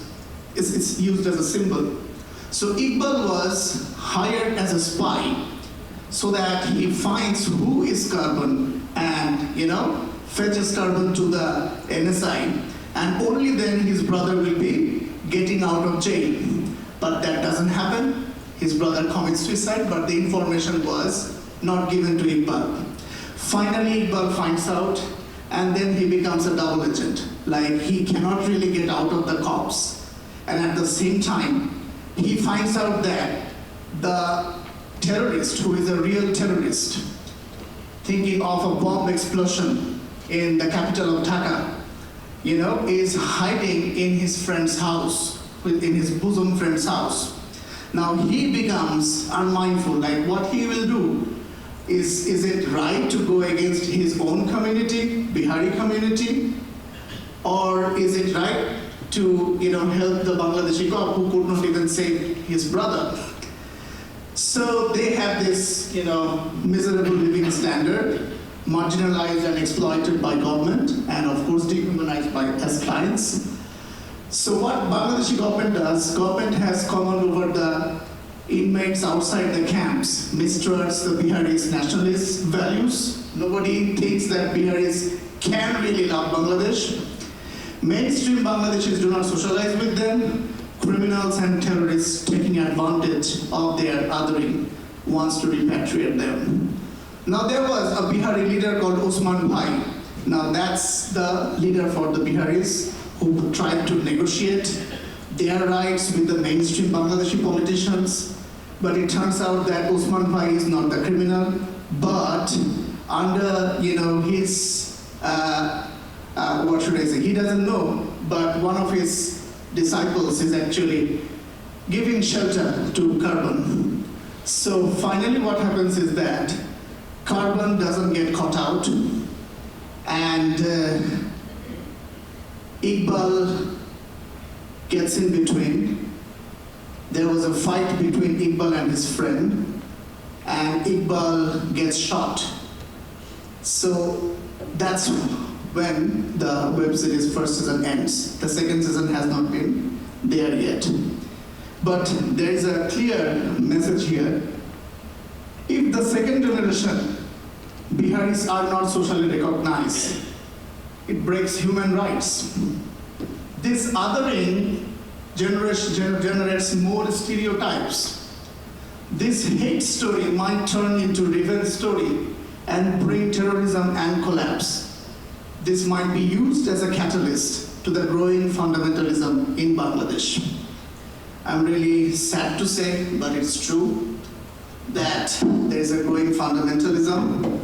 it's used as a symbol. So Iqbal was hired as a spy so that he finds who is Carbon and, fetches Carbon to the NSI, and only then his brother will be getting out of jail. But that doesn't happen. His brother commits suicide, but the information was not given to Iqbal. Finally, Iqbal finds out, and then he becomes a double agent. Like, he cannot really get out of the cops. And at the same time, he finds out that the terrorist, who is a real terrorist, thinking of a bomb explosion in the capital of Dhaka, is hiding in his friend's house, in his bosom friend's house. Now he becomes unmindful, like what he will do. Is it right to go against his own community, Bihari community? Or is it right to help the Bangladeshi cop who could not even save his brother? So they have this miserable living standard, marginalized and exploited by government, and of course dehumanized by as clients. So what Bangladeshi government does, government has come on over the inmates outside the camps mistrusts the Biharis' nationalist values. Nobody thinks that Biharis can really love Bangladesh. Mainstream Bangladeshis do not socialize with them. Criminals and terrorists taking advantage of their othering wants to repatriate them. Now there was a Bihari leader called Osman Bhai. Now that's the leader for the Biharis who tried to negotiate their rights with the mainstream Bangladeshi politicians. But it turns out that Osman Bhai is not the criminal, but under his what should I say? He doesn't know, but one of his disciples is actually giving shelter to Carbon. So finally, what happens is that Carbon doesn't get caught out, and Iqbal gets in between. There was a fight between Iqbal and his friend, and Iqbal gets shot. So that's when the web series first season ends. The second season has not been there yet. But there is a clear message here. If the second generation Biharis are not socially recognized, it breaks human rights. This othering generates more stereotypes. This hate story might turn into revenge story and bring terrorism and collapse. This might be used as a catalyst to the growing fundamentalism in Bangladesh. I'm really sad to say, but it's true, that there is a growing fundamentalism.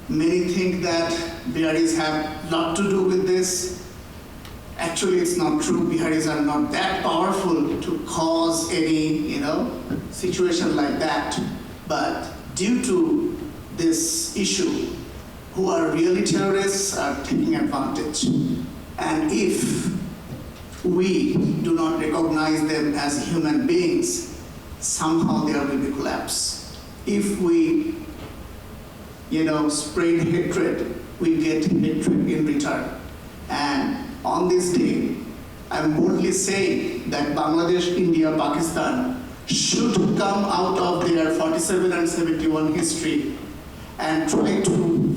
Many think that Biharis have a lot to do with this. Actually, it's not true. Biharis are not that powerful to cause any, situation like that. But due to this issue, who are really terrorists are taking advantage. And if we do not recognize them as human beings, somehow there will be collapse. If we, spread hatred, we get hatred in return. And on this day, I'm boldly saying that Bangladesh, India, Pakistan should come out of their 47 and 71 history and try to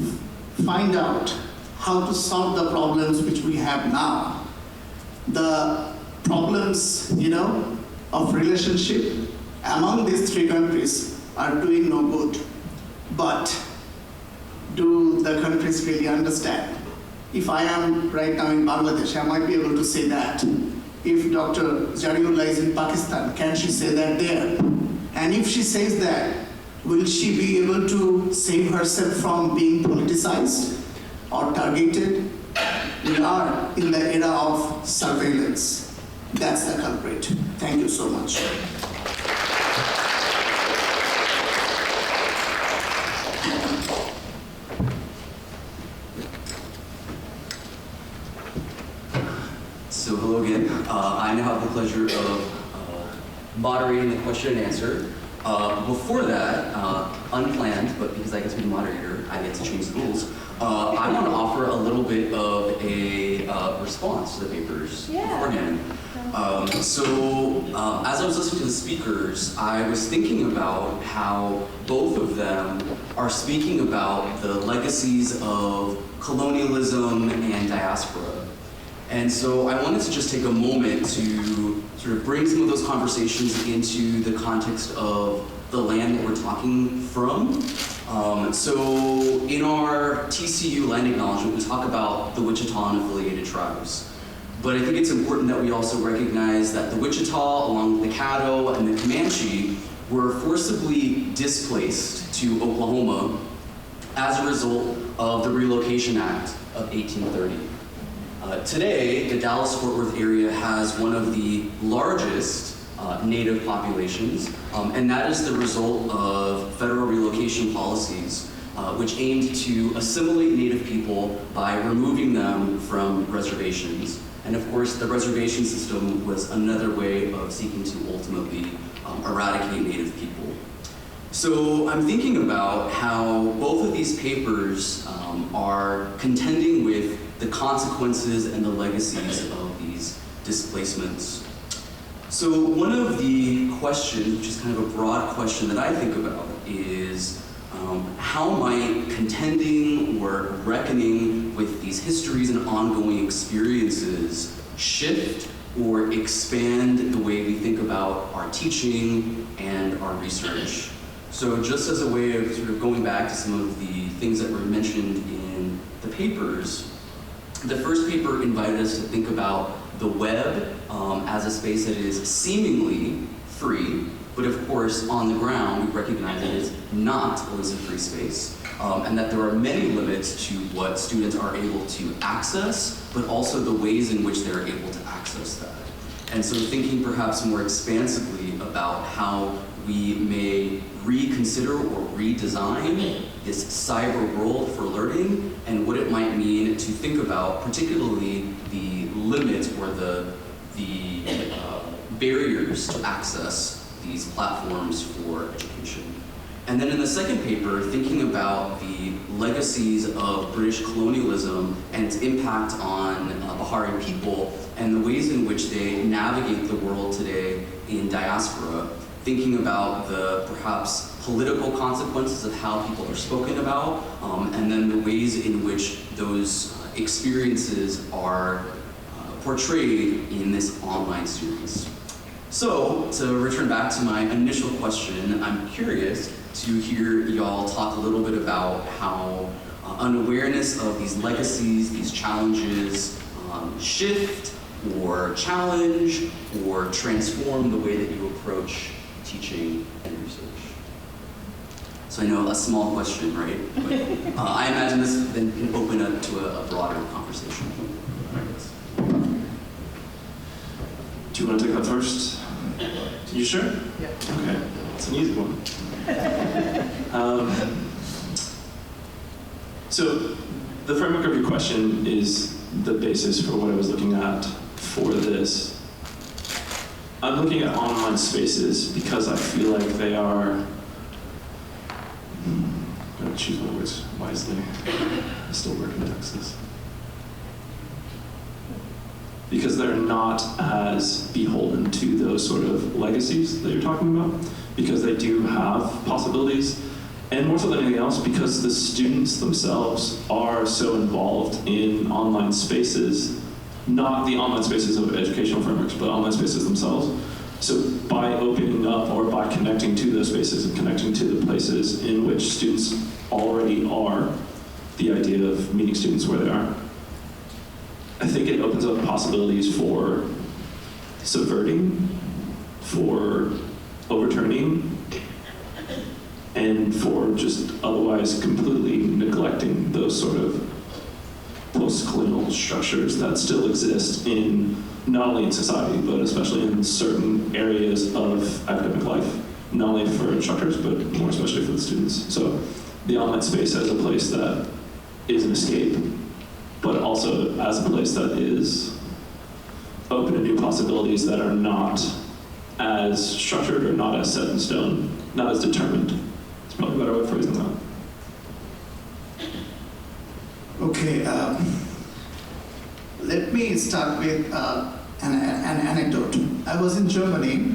find out how to solve the problems which we have now. The problems, of relationship among these three countries are doing no good. But do the countries really understand? If I am right now in Bangladesh, I might be able to say that. If Dr. Jariullah is in Pakistan, can she say that there? And if she says that, will she be able to save herself from being politicized or targeted? We are in the era of surveillance. That's the culprit. Thank you so much. So hello again. I now have the pleasure of moderating the question and answer. Before that, unplanned, but because I get to be the moderator, I get to change the rules. I want to offer a little bit of a response to the papers beforehand. As I was listening to the speakers, I was thinking about how both of them are speaking about the legacies of colonialism and diaspora. And so I wanted to just take a moment to sort of bring some of those conversations into the context of the land that we're talking from. So in our TCU land acknowledgement, we talk about the Wichita and affiliated tribes. But I think it's important that we also recognize that the Wichita, along with the Caddo and the Comanche, were forcibly displaced to Oklahoma as a result of the Relocation Act of 1830. Today, the Dallas-Fort Worth area has one of the largest Native populations, and that is the result of federal relocation policies, which aimed to assimilate Native people by removing them from reservations. And of course, the reservation system was another way of seeking to ultimately eradicate Native people. So I'm thinking about how both of these papers are contending with the consequences and the legacies of these displacements. So one of the questions, which is kind of a broad question that I think about, is how might contending or reckoning with these histories and ongoing experiences shift or expand the way we think about our teaching and our research? So just as a way of sort of going back to some of the things that were mentioned in the papers, the first paper invited us to think about the web as a space that is seemingly free, but of course on the ground we recognize that it is not always a free space, and that there are many limits to what students are able to access, but also the ways in which they're able to access that. And so thinking perhaps more expansively about how we may reconsider or redesign this cyber world for learning and what it might mean to think about particularly the limits or the barriers to access these platforms for education. And then in the second paper, thinking about the legacies of British colonialism and its impact on Bahari people and the ways in which they navigate the world today in diaspora, thinking about the perhaps political consequences of how people are spoken about, and then the ways in which those experiences are portrayed in this online series. So, to return back to my initial question, I'm curious to hear y'all talk a little bit about how unawareness of these legacies, these challenges, shift or challenge or transform the way that you approach teaching and research. So I know a small question, right? But I imagine this then can open up to a broader conversation. Do you want to take that first? You sure? Yeah. Okay, it's an easy one. So the framework of your question is the basis for what I was looking at for this. I'm looking at online spaces because I feel like they are, I'm going to choose my words wisely. I still work in Texas. Because they're not as beholden to those sort of legacies that you're talking about, because they do have possibilities, and more so than anything else, because the students themselves are so involved in online spaces, not the online spaces of educational frameworks, but online spaces themselves. So by opening up or by connecting to those spaces and connecting to the places in which students already are, the idea of meeting students where they are, I think it opens up possibilities for subverting, for overturning, and for just otherwise completely neglecting those sort of post-colonial structures that still exist in, not only in society, but especially in certain areas of academic life, not only for instructors, but more especially for the students. So the online space as a place that is an escape, but also as a place that is open to new possibilities that are not as structured or not as set in stone, not as determined. It's probably a better way of phrasing that. Okay, let me start with an anecdote. I was in Germany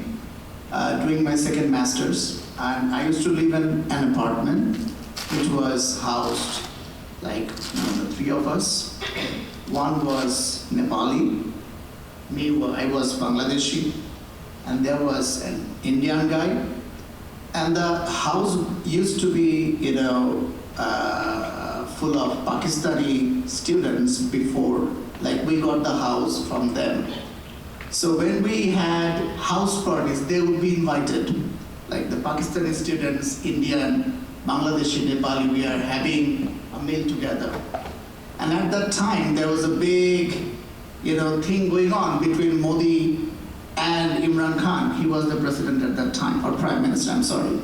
doing my second master's, and I used to live in an apartment which was housed like the three of us. One was Nepali, I was Bangladeshi, and there was an Indian guy. And the house used to be, full of Pakistani students before, like we got the house from them. So when we had house parties, they would be invited. Like the Pakistani students, Indian, Bangladeshi, Nepali, we are having a meal together. And at that time, there was a big, thing going on between Modi and Imran Khan. He was the president at that time, or prime minister, I'm sorry.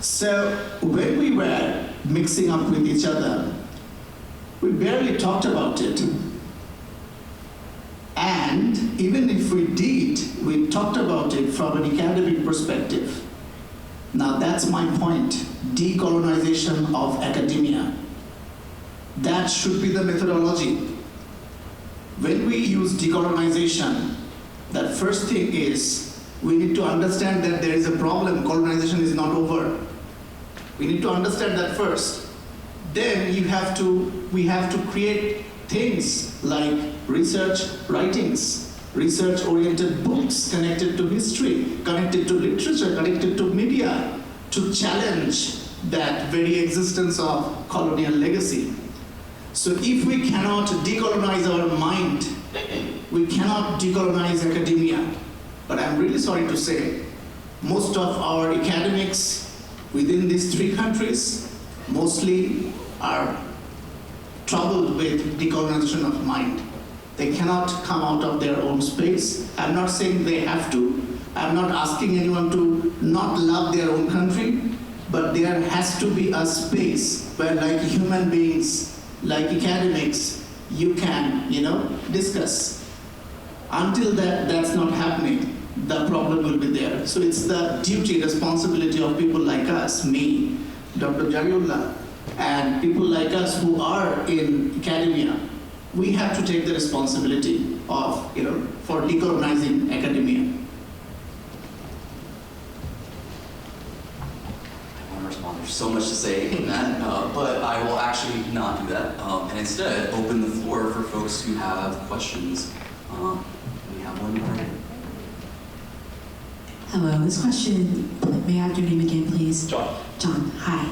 So when we were mixing up with each other, we barely talked about it. And even if we did, we talked about it from an academic perspective. Now that's my point, decolonization of academia. That should be the methodology. When we use decolonization, That first thing is, we need to understand that there is a problem. Colonization is not over. We need to understand that first. Then we have to create things like research writings, research-oriented books connected to history, connected to literature, connected to media, to challenge that very existence of colonial legacy. So if we cannot decolonize our mind, we cannot decolonize academia. But I'm really sorry to say, most of our academics within these three countries mostly are troubled with decolonization of mind. They cannot come out of their own space. I'm not saying they have to. I'm not asking anyone to not love their own country, but there has to be a space where, like human beings, like academics, you can, discuss. Until that's not happening, the problem will be there. So it's the duty, responsibility of people like us, me, Dr. Jariullah, and people like us who are in academia. We have to take the responsibility of, for decolonizing academia. There's so much to say in that, but I will actually not do that, and instead open the floor for folks who have questions. We have one more. Hello, this question, may I have your name again, please? John. John, hi.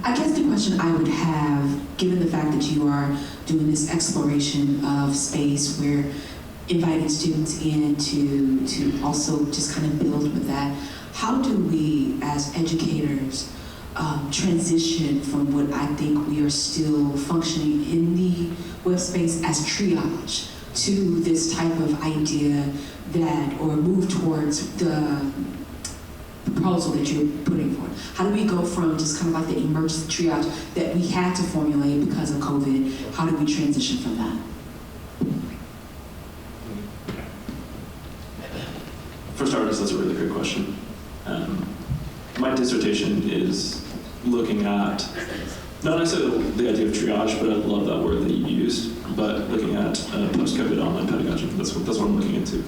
I guess the question I would have, given the fact that you are doing this exploration of space, we're inviting students in to also just kind of build with that. How do we, as educators, transition from what I think we are still functioning in the web space as triage to this type of idea that, or move towards the proposal that you're putting forward? How do we go from just kind of like the emergency triage that we had to formulate because of COVID? How do we transition from that? For starters, that's a really great question. My dissertation is looking at, not necessarily the idea of triage, but I love that word that you used, but looking at post-COVID online pedagogy. That's what I'm looking into.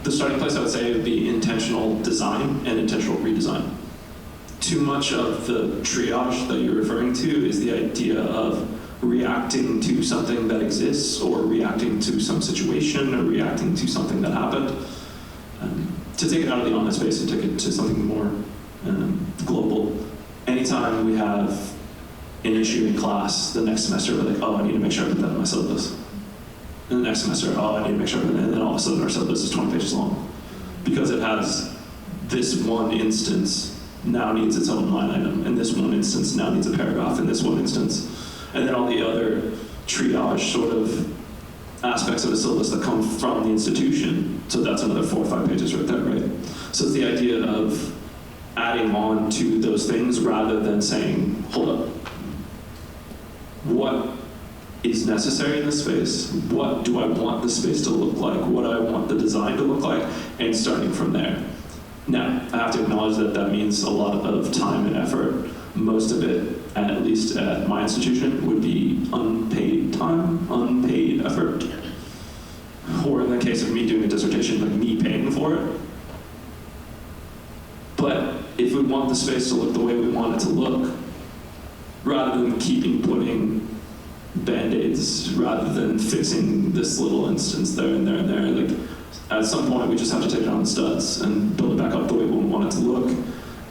The starting place, I would say, would be intentional design and intentional redesign. Too much of the triage that you're referring to is the idea of reacting to something that exists, or reacting to some situation, or reacting to something that happened. To take it out of the online space and take it to something more global. Anytime we have an issue in class, the next semester we're like, oh, I need to make sure I put that in my syllabus. And the next semester, oh, I need to make sure I put that in. And then all of a sudden our syllabus is 20 pages long. Because it has this one instance now needs its own line item, and this one instance now needs a paragraph in this one instance. And then all the other triage sort of aspects of the syllabus that come from the institution. So that's another 4 or 5 pages right there, right? So it's the idea of adding on to those things rather than saying, hold up, what is necessary in this space? What do I want the space to look like? What do I want the design to look like? And starting from there. Now, I have to acknowledge that that means a lot of time and effort. Most of it, at least at my institution, would be unpaid time, unpaid effort. Or in the case of me doing a dissertation, like me paying for it. But if we want the space to look the way we want it to look, rather than putting Band-Aids, rather than fixing this little instance there and there and there, like at some point we just have to take it on the studs and build it back up the way we want it to look.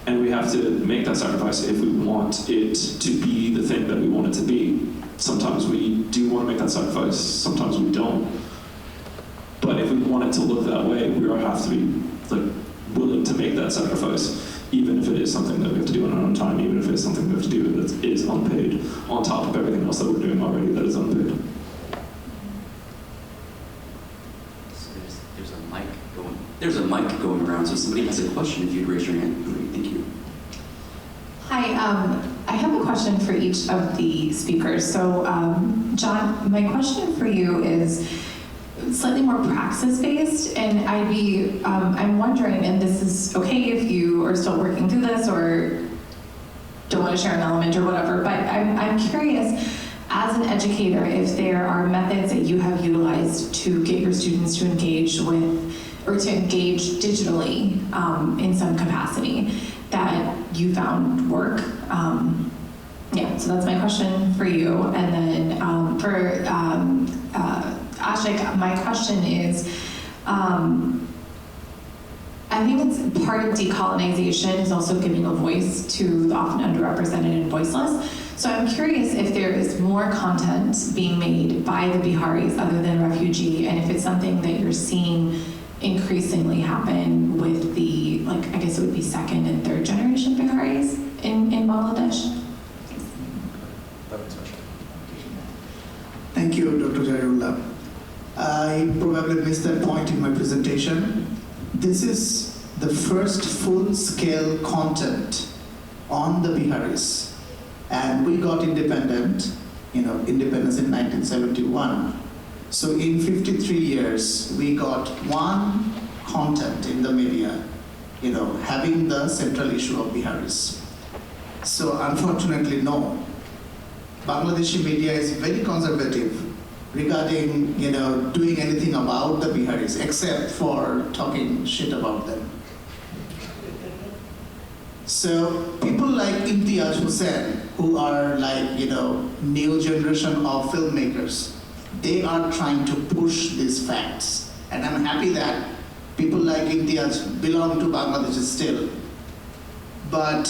And we have to make that sacrifice if we want it to be the thing that we want it to be. Sometimes we do want to make that sacrifice, sometimes we don't. But if we want it to look that way, we have to be willing to make that sacrifice, even if it is something that we have to do on our own time, even if it's something we have to do that is unpaid, on top of everything else that we're doing already that is unpaid. So there's a mic going around, so if somebody has a question, if you'd raise your hand. Great, thank you. Hi, I have a question for each of the speakers. So, John, my question for you is slightly more praxis-based, and I'm wondering, and this is okay if you are still working through this or don't want to share an element or whatever, but I'm curious, as an educator, if there are methods that you have utilized to get your students to engage with, or to engage digitally in some capacity that you found work. Yeah, so that's my question for you. And then for Ashik, my question is, I think it's part of decolonization is also giving a voice to the often underrepresented and voiceless. So I'm curious if there is more content being made by the Biharis other than refugee, and if it's something that you're seeing increasingly happen with the, like, I guess it would be second and third generation Biharis in Bangladesh. Thank you, Dr. Jairullah. I probably missed that point in my presentation. This is the first full-scale content on the Biharis. And we got independence in 1971. So in 53 years, we got one content in the media, having the central issue of Biharis. So unfortunately, no. Bangladeshi media is very conservative regarding, doing anything about the Biharis, except for talking shit about them. So people like Imtiaz Hussain, who are like, new generation of filmmakers, they are trying to push these facts. And I'm happy that people like Imtiaz belong to Bangladesh still. But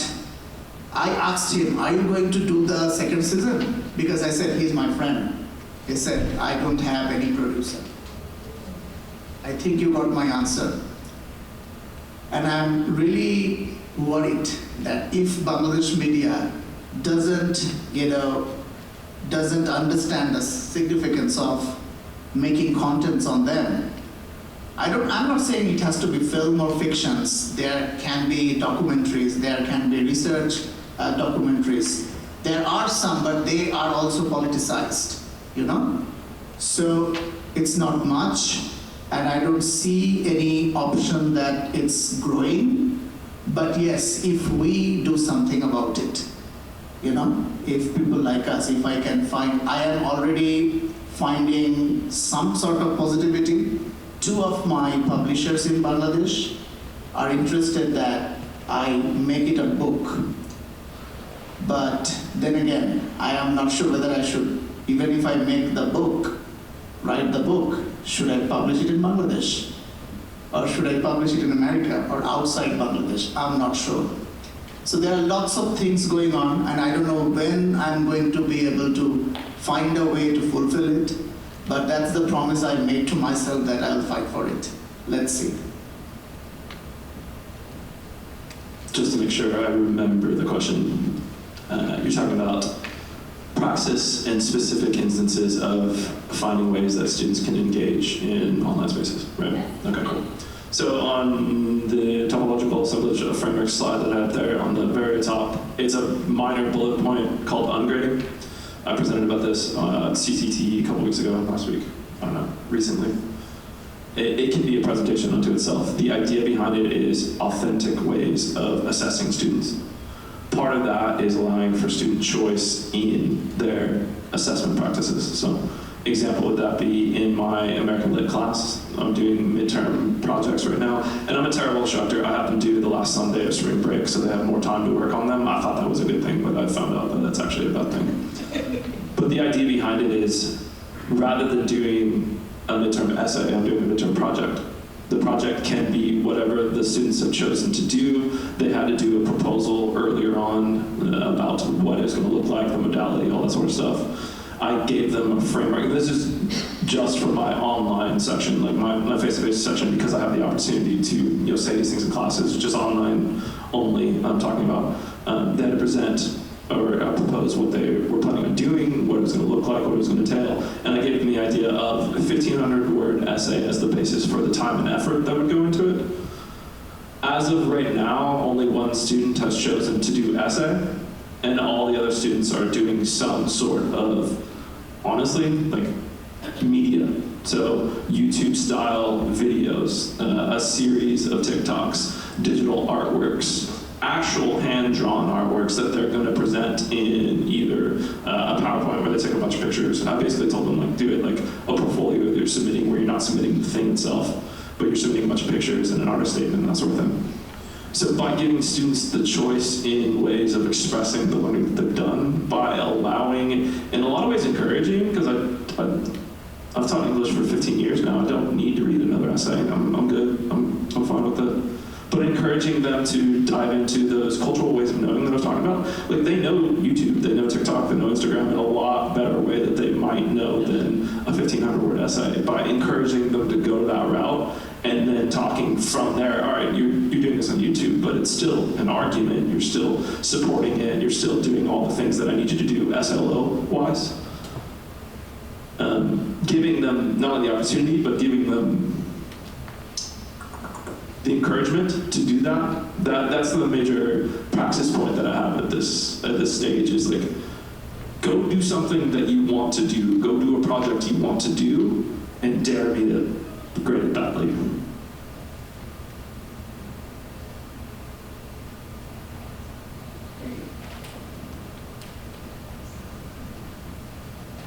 I asked him, are you going to do the second season? Because I said, he's my friend. He said, I don't have any producer. I think you got my answer. And I'm really worried that if Bangladesh media doesn't understand the significance of making contents on them, I'm not saying it has to be film or fictions. There can be documentaries, there can be research documentaries. There are some, but they are also politicized, So it's not much, and I don't see any option that it's growing. But yes, if we do something about it, if people like us, if I can I am already finding some sort of positivity. 2 of my publishers in Bangladesh are interested that I make it a book. But then again, I am not sure whether I should, even if I make the book, write the book, should I publish it in Bangladesh? Or should I publish it in America or outside Bangladesh? I'm not sure. So there are lots of things going on, and I don't know when I'm going to be able to find a way to fulfill it, but that's the promise I made to myself that I'll fight for it. Let's see. Just to make sure I remember the question, you're talking about praxis and specific instances of finding ways that students can engage in online spaces, right? Okay, cool. So on the topological assemblage framework slide that I have there on the very top, it's a minor bullet point called ungrading. I presented about this at CCT a couple weeks ago, last week, I don't know, recently. It can be a presentation unto itself. The idea behind it is authentic ways of assessing students. Part of that is allowing for student choice in their assessment practices. So, example would that be in my American Lit class. I'm doing midterm projects right now, and I'm a terrible instructor. I happen to do the last Sunday of spring break, so they have more time to work on them. I thought that was a good thing, but I found out that that's actually a bad thing. But the idea behind it is, rather than doing a midterm essay, I'm doing a midterm project. The project can be whatever the students have chosen to do. They had to do a proposal earlier on about what it's going to look like, the modality, all that sort of stuff. I gave them a framework. This is just for my online section, like my face-to-face section, because I have the opportunity to say these things in classes, just online only. I'm talking about they had to present or propose what they were planning on doing, what it was going to look like, what it was going to entail, and I gave them the idea of a 1,500-word essay as the basis for the time and effort that would go into it. As of right now, only one student has chosen to do essay, and all the other students are doing some sort of, honestly, like media. So YouTube-style videos, a series of TikToks, digital artworks, actual hand-drawn artworks that they're going to present in either a PowerPoint where they take a bunch much pictures. And I basically told them, like, do it like a portfolio that you're submitting where you're not submitting the thing itself, but you're submitting a bunch of pictures and an artist statement and that sort of thing. So by giving students the choice in ways of expressing the learning that they've done, by allowing, in a lot of ways encouraging, because I've taught English for 15 years now. I don't need to read another essay. I'm good. I'm fine with it. But encouraging them to dive into those cultural ways of knowing that I was talking about. Like, they know YouTube, they know TikTok, they know Instagram in a lot better way that they might know than a 1,500-word essay. By encouraging them to go that route and then talking from there, all right, you're doing this on YouTube, but it's still an argument. You're still supporting it. You're still doing all the things that I need you to do SLO-wise. Giving them not only the opportunity, but giving them the encouragement to do that's the major praxis point that I have at this stage, is like, go do something that you want to do, go do a project you want to do, and dare me to grade it badly.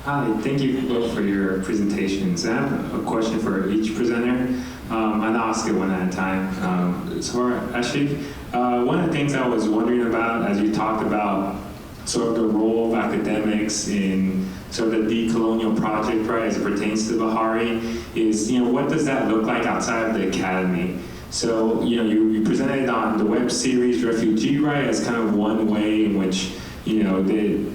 Hi, thank you both for your presentations. I have a question for each presenter. And I'll ask it one at a time. So for Ashik, one of the things I was wondering about as you talked about sort of the role of academics in sort of the decolonial project, right, as it pertains to Bahari, is, what does that look like outside of the academy? So, you presented on the web series Refugee Right as kind of one way in which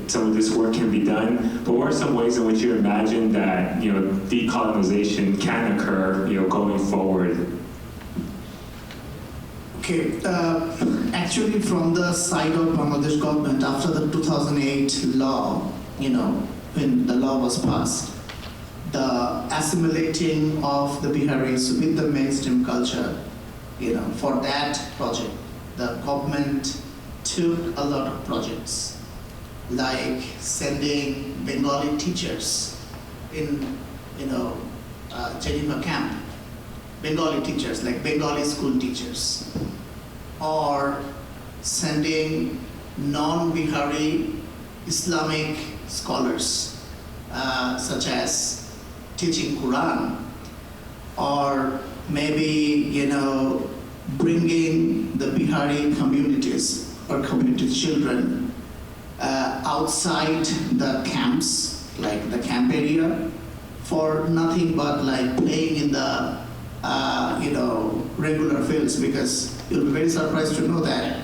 some of this work can be done, but what are some ways in which you imagine that, decolonization can occur, going forward? Okay, actually from the side of Bangladesh government, after the 2008 law, when the law was passed, the assimilating of the Biharis with the mainstream culture, for that project, the government took a lot of projects, like sending Bengali teachers in, Geneva camp, Bengali teachers, like Bengali school teachers, or sending non-Bihari Islamic scholars, such as teaching Quran, or maybe, bringing the Bihari communities or community children outside the camps, like the camp area, for nothing but like playing in the regular fields, because you'll be very surprised to know that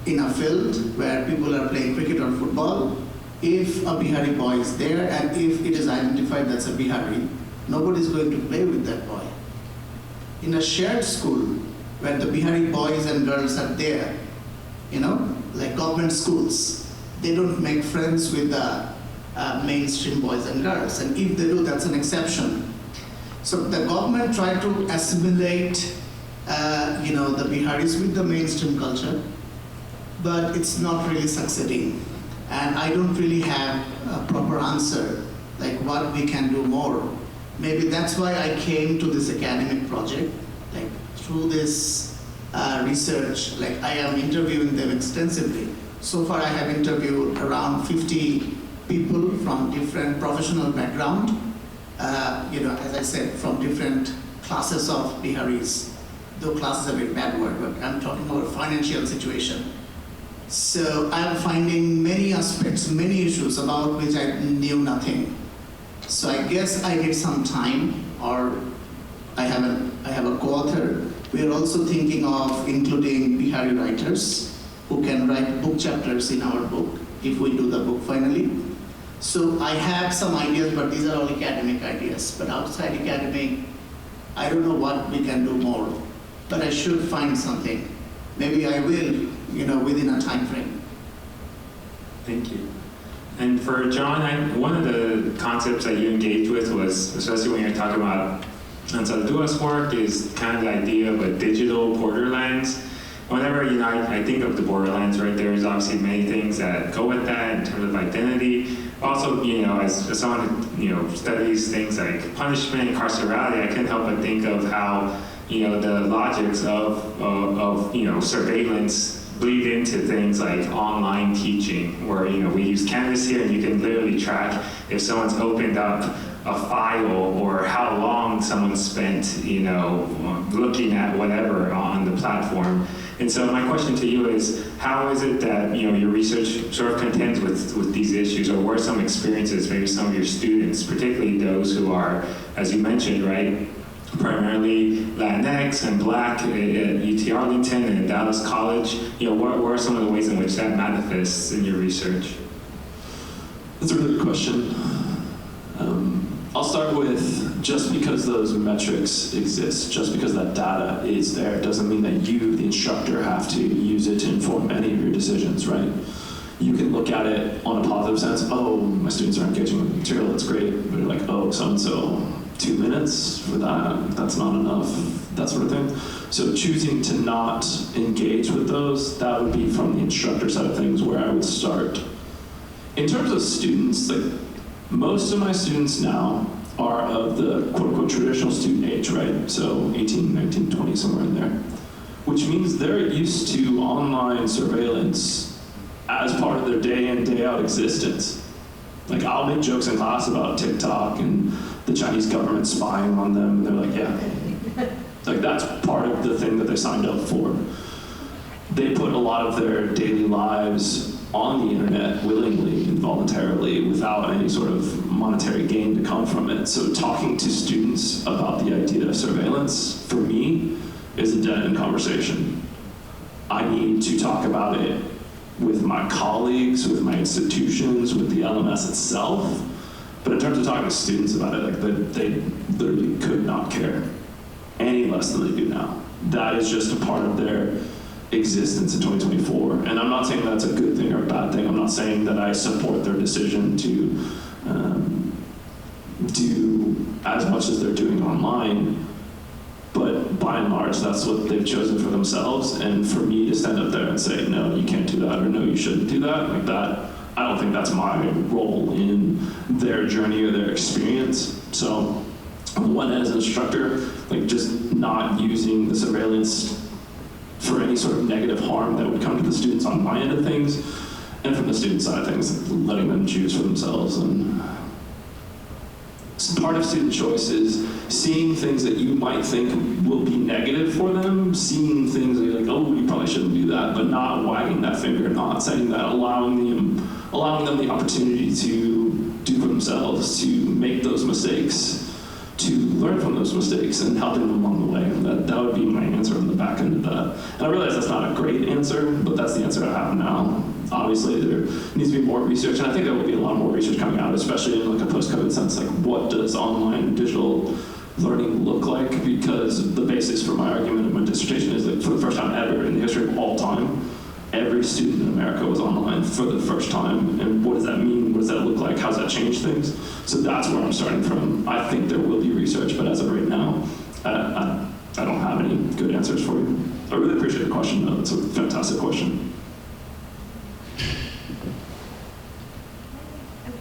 in a field where people are playing cricket or football, if a Bihari boy is there and if it is identified that's a Bihari, nobody's going to play with that boy. In a shared school where the Bihari boys and girls are there, like government schools, they don't make friends with the mainstream boys and girls, and if they do, that's an exception. So the government tried to assimilate, the Biharis with the mainstream culture, but it's not really succeeding. And I don't really have a proper answer, like what we can do more. Maybe that's why I came to this academic project, like through this research, like I am interviewing them extensively. So far I have interviewed around 50 people from different professional background, as I said, from different classes of Biharis. Though class is a very bad word, but I'm talking about financial situation. So I'm finding many aspects, many issues about which I knew nothing. So I guess I need some time, or I have a co-author. We are also thinking of including Bihari writers who can write book chapters in our book, if we do the book finally. So I have some ideas, but these are all academic ideas. But outside academic, I don't know what we can do more. But I should find something. Maybe I will, within a time frame. Thank you. And for John, one of the concepts that you engaged with was, especially when you're talking about Ansaldua's work, is kind of the idea of a digital borderlands. Whenever, I think of the borderlands, right, there's obviously many things that go with that in terms of identity. Also, as someone who, studies things like punishment, carcerality, I can't help but think of how, the logics of surveillance bleed into things like online teaching, where we use Canvas here, and you can literally track if someone's opened up a file or how long someone spent, looking at whatever on the platform. And so my question to you is, how is it that your research sort of contends with these issues, or what are some experiences, maybe some of your students, particularly those who are, as you mentioned, right, primarily Latinx and Black at UT Arlington and Dallas College? What are some of the ways in which that manifests in your research? That's a really good question. I'll start with, just because those metrics exist, just because that data is there, doesn't mean that you, the instructor, have to use it to inform any of your decisions, right? You can look at it on a positive sense. Oh, my students are engaging with the material, that's great. But you're like, oh, so-and-so, 2 minutes for that, that's not enough, that sort of thing. So choosing to not engage with those, that would be from the instructor side of things where I would start. In terms of students, most of my students now are of the quote-unquote traditional student age, right? So 18, 19, 20, somewhere in there. Which means they're used to online surveillance as part of their day in, day out existence. I'll make jokes in class about TikTok and the Chinese government spying on them, and they're like, yeah. That's part of the thing that they signed up for. They put a lot of their daily lives on the internet willingly and voluntarily without any sort of monetary gain to come from it. So talking to students about the idea of surveillance, for me, is a dead-end conversation. I need to talk about it with my colleagues, with my institutions, with the LMS itself. But in terms of talking to students about it, they literally could not care any less than they do now. That is just a part of their existence in 2024. And I'm not saying that's a good thing or a bad thing. I'm not saying that I support their decision to do as much as they're doing online. But by and large, that's what they've chosen for themselves. And for me to stand up there and say, no, you can't do that, or no, you shouldn't do that, that, I don't think that's my role in their journey or their experience. So on one end as an instructor, just not using the surveillance for any sort of negative harm that would come to the students on my end of things, and from the student side of things, letting them choose for themselves. And part of student choice is seeing things that you might think will be negative for them, seeing things that you're like, oh, you probably shouldn't do that, but not wagging that finger, not saying that, allowing them the opportunity to do for themselves, to make those mistakes, to learn from those mistakes, and helping them along the way. That would be my answer on the back end of that. And I realize that's not a great answer, but that's the answer I have now. Obviously, there needs to be more research, and I think there will be a lot more research coming out, especially in a post-COVID sense, what does online digital learning look like? Because the basis for my argument in my dissertation is that for the first time ever in the history of all time, every student in America was online for the first time. And what does that mean? What does that look like? How does that change things? So that's where I'm starting from. I think there will be research, but as of right now, I don't have any good answers for you. I really appreciate the question, though. It's a fantastic question.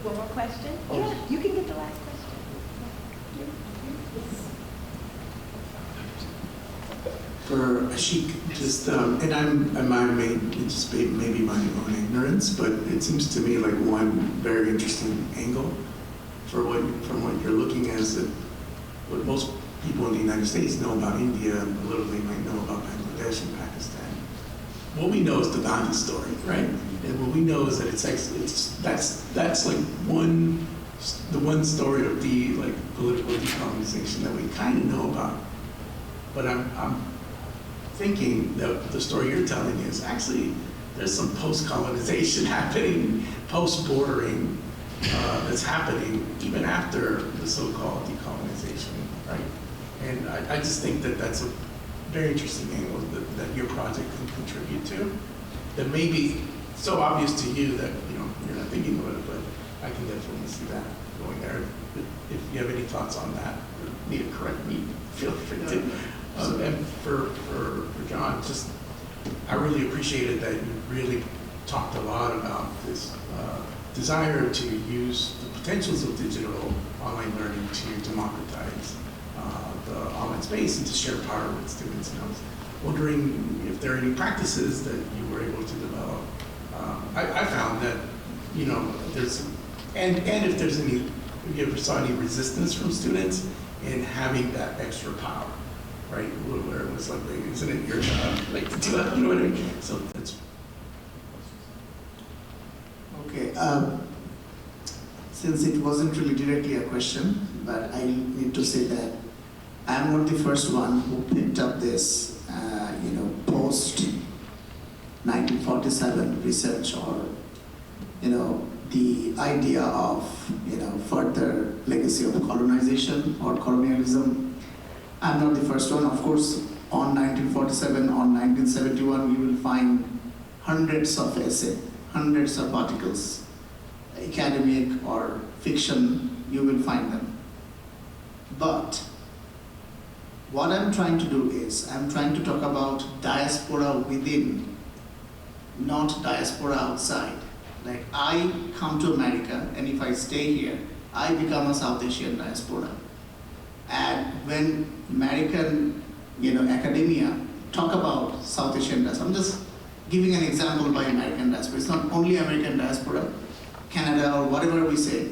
One more question? Yeah, you can get the last question. For Ashik, just and I may just be maybe my own ignorance, but it seems to me like one very interesting angle from what you're looking at is that what most people in the United States know about India, a little they might know about Bangladesh and Pakistan. What we know is the Gandhi story, right? And what we know is that that's like the one story of the political decolonization that we kind of know about. But I'm thinking that the story you're telling is actually there's some post-colonization happening, post-bordering that's happening even after the so-called decolonization, right? And I just think that that's a very interesting angle that your project can contribute to. That may be so obvious to you that you're not thinking about it, but I can definitely see that going there. If you have any thoughts on that, or need to correct me, feel free to. And for John, just I really appreciated that you really talked a lot about this desire to use the potentials of digital online learning to democratize the online space and to share power with students. And wondering if there are any practices that you were able to develop. I found that, there's, and if there's any, if you ever saw any resistance from students in having that extra power, right? Where it was like, isn't it your job, like, to do that, you know what I mean? So that's, okay. Since it wasn't really directly a question, but I need to say that I'm not the first one who picked up this, post 1947 research, or, the idea of, further legacy of colonization or colonialism. I'm not the first one. Of course, on 1947, on 1971, you will find hundreds of essays, hundreds of articles, academic or fiction, you will find them. But what I'm trying to do is, I'm trying to talk about diaspora within, not diaspora outside. Like, I come to America, and if I stay here, I become a South Asian diaspora. And when American, academia talk about South Asian diaspora, I'm just giving an example by American diaspora. It's not only American diaspora, Canada or whatever we say.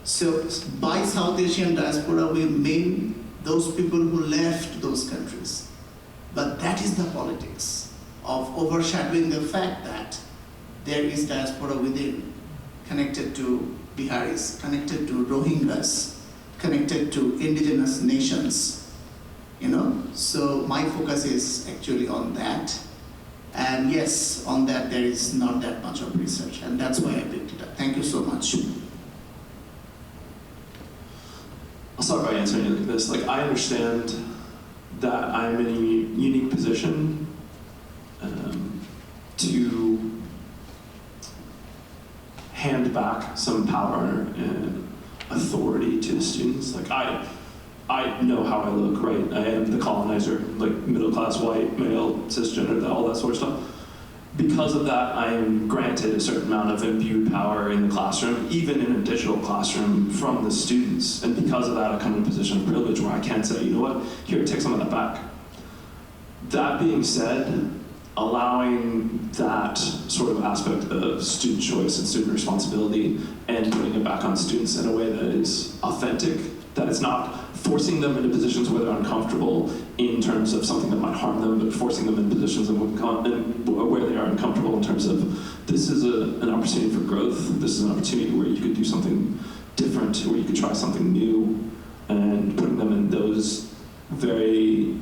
So by South Asian diaspora, we mean those people who left those countries. But that is the politics of overshadowing the fact that there is diaspora within, connected to Biharis, connected to Rohingyas, connected to indigenous nations, So my focus is actually on that. And yes, on that there is not that much of research, and that's why I picked it up. Thank you so much. I'll start by answering it like this. I understand that I'm in a unique position to hand back some power and authority to the students. I know how I look, right? I am the colonizer, middle-class, white, male, cisgender, all that sort of stuff. Because of that, I am granted a certain amount of imbued power in the classroom, even in a digital classroom, from the students. And because of that, I come in a position of privilege where I can say, you know what, here, take some of that back. That being said, allowing that sort of aspect of student choice and student responsibility and putting it back on students in a way that is authentic, that it's not forcing them into positions where they're uncomfortable in terms of something that might harm them, but forcing them in positions where they are uncomfortable in terms of, this is an opportunity for growth, this is an opportunity where you could do something different, where you could try something new, and putting them in those very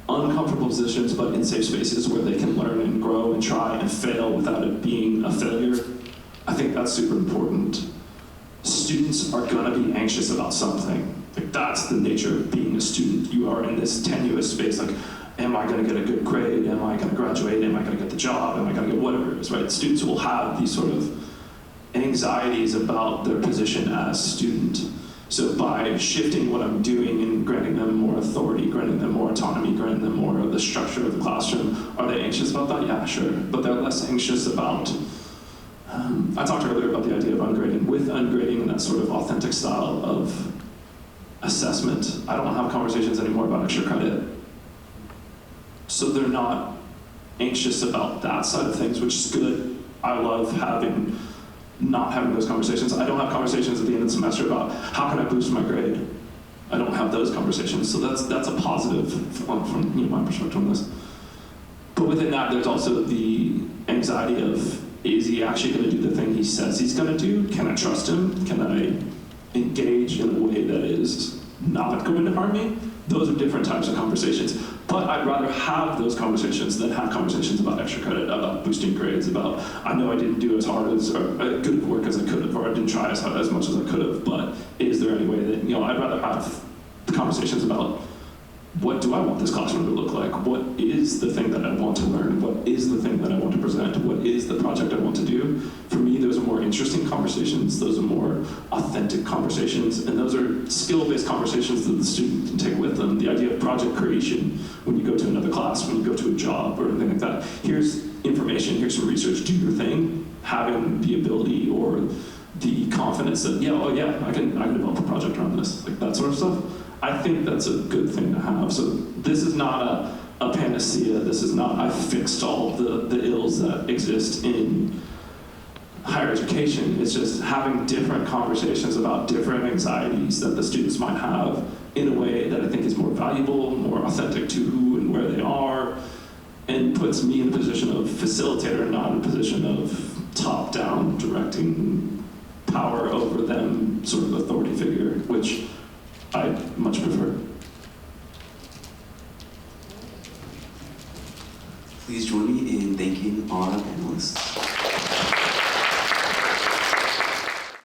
uncomfortable positions, but in safe spaces where they can learn and grow and try and fail without it being a failure. I think that's super important. Students are gonna be anxious about something. That's the nature of being a student. You are in this tenuous space, am I gonna get a good grade? Am I gonna graduate? Am I gonna get the job? Am I gonna get whatever it is, right? Students will have these sort of anxieties about their position as student. So by shifting what I'm doing and granting them more authority, granting them more autonomy, granting them more of the structure of the classroom, are they anxious about that? Yeah, sure. But they're less anxious about, I talked earlier about the idea of ungrading. With ungrading and that sort of authentic style of assessment, I don't have conversations anymore about extra credit. So they're not anxious about that side of things, which is good. I love not having those conversations. I don't have conversations at the end of the semester about how can I boost my grade. I don't have those conversations, so that's a positive from my perspective on this. But within that, there's also the anxiety of, is he actually going to do the thing he says he's going to do? Can I trust him? Can I engage in a way that is not going to harm me? Those are different types of conversations. But I'd rather have those conversations than have conversations about extra credit, about boosting grades, about, I know I didn't do as hard as, or good work as I could have, or I didn't try as much as I could have, but is there any way that, I'd rather have conversations about, what do I want this classroom to look like? What is the thing that I want to learn? What is the thing that I want to present? What is the project I want to do? For me, those are more interesting conversations. Those are more authentic conversations. And those are skill-based conversations that the student can take with them. The idea of project creation, when you go to another class, when you go to a job or anything like that. Here's information, here's some research, do your thing. Having the ability or the confidence that, I can develop a project around this. That sort of stuff. I think that's a good thing to have. So this is not a panacea. This is not, I fixed all the ills that exist in higher education. It's just having different conversations about different anxieties that the students might have in a way that I think is more valuable, more authentic to who and where they are, and puts me in a position of facilitator, not in a position of top-down directing power over them, sort of authority figure, which I much prefer. Please join me in thanking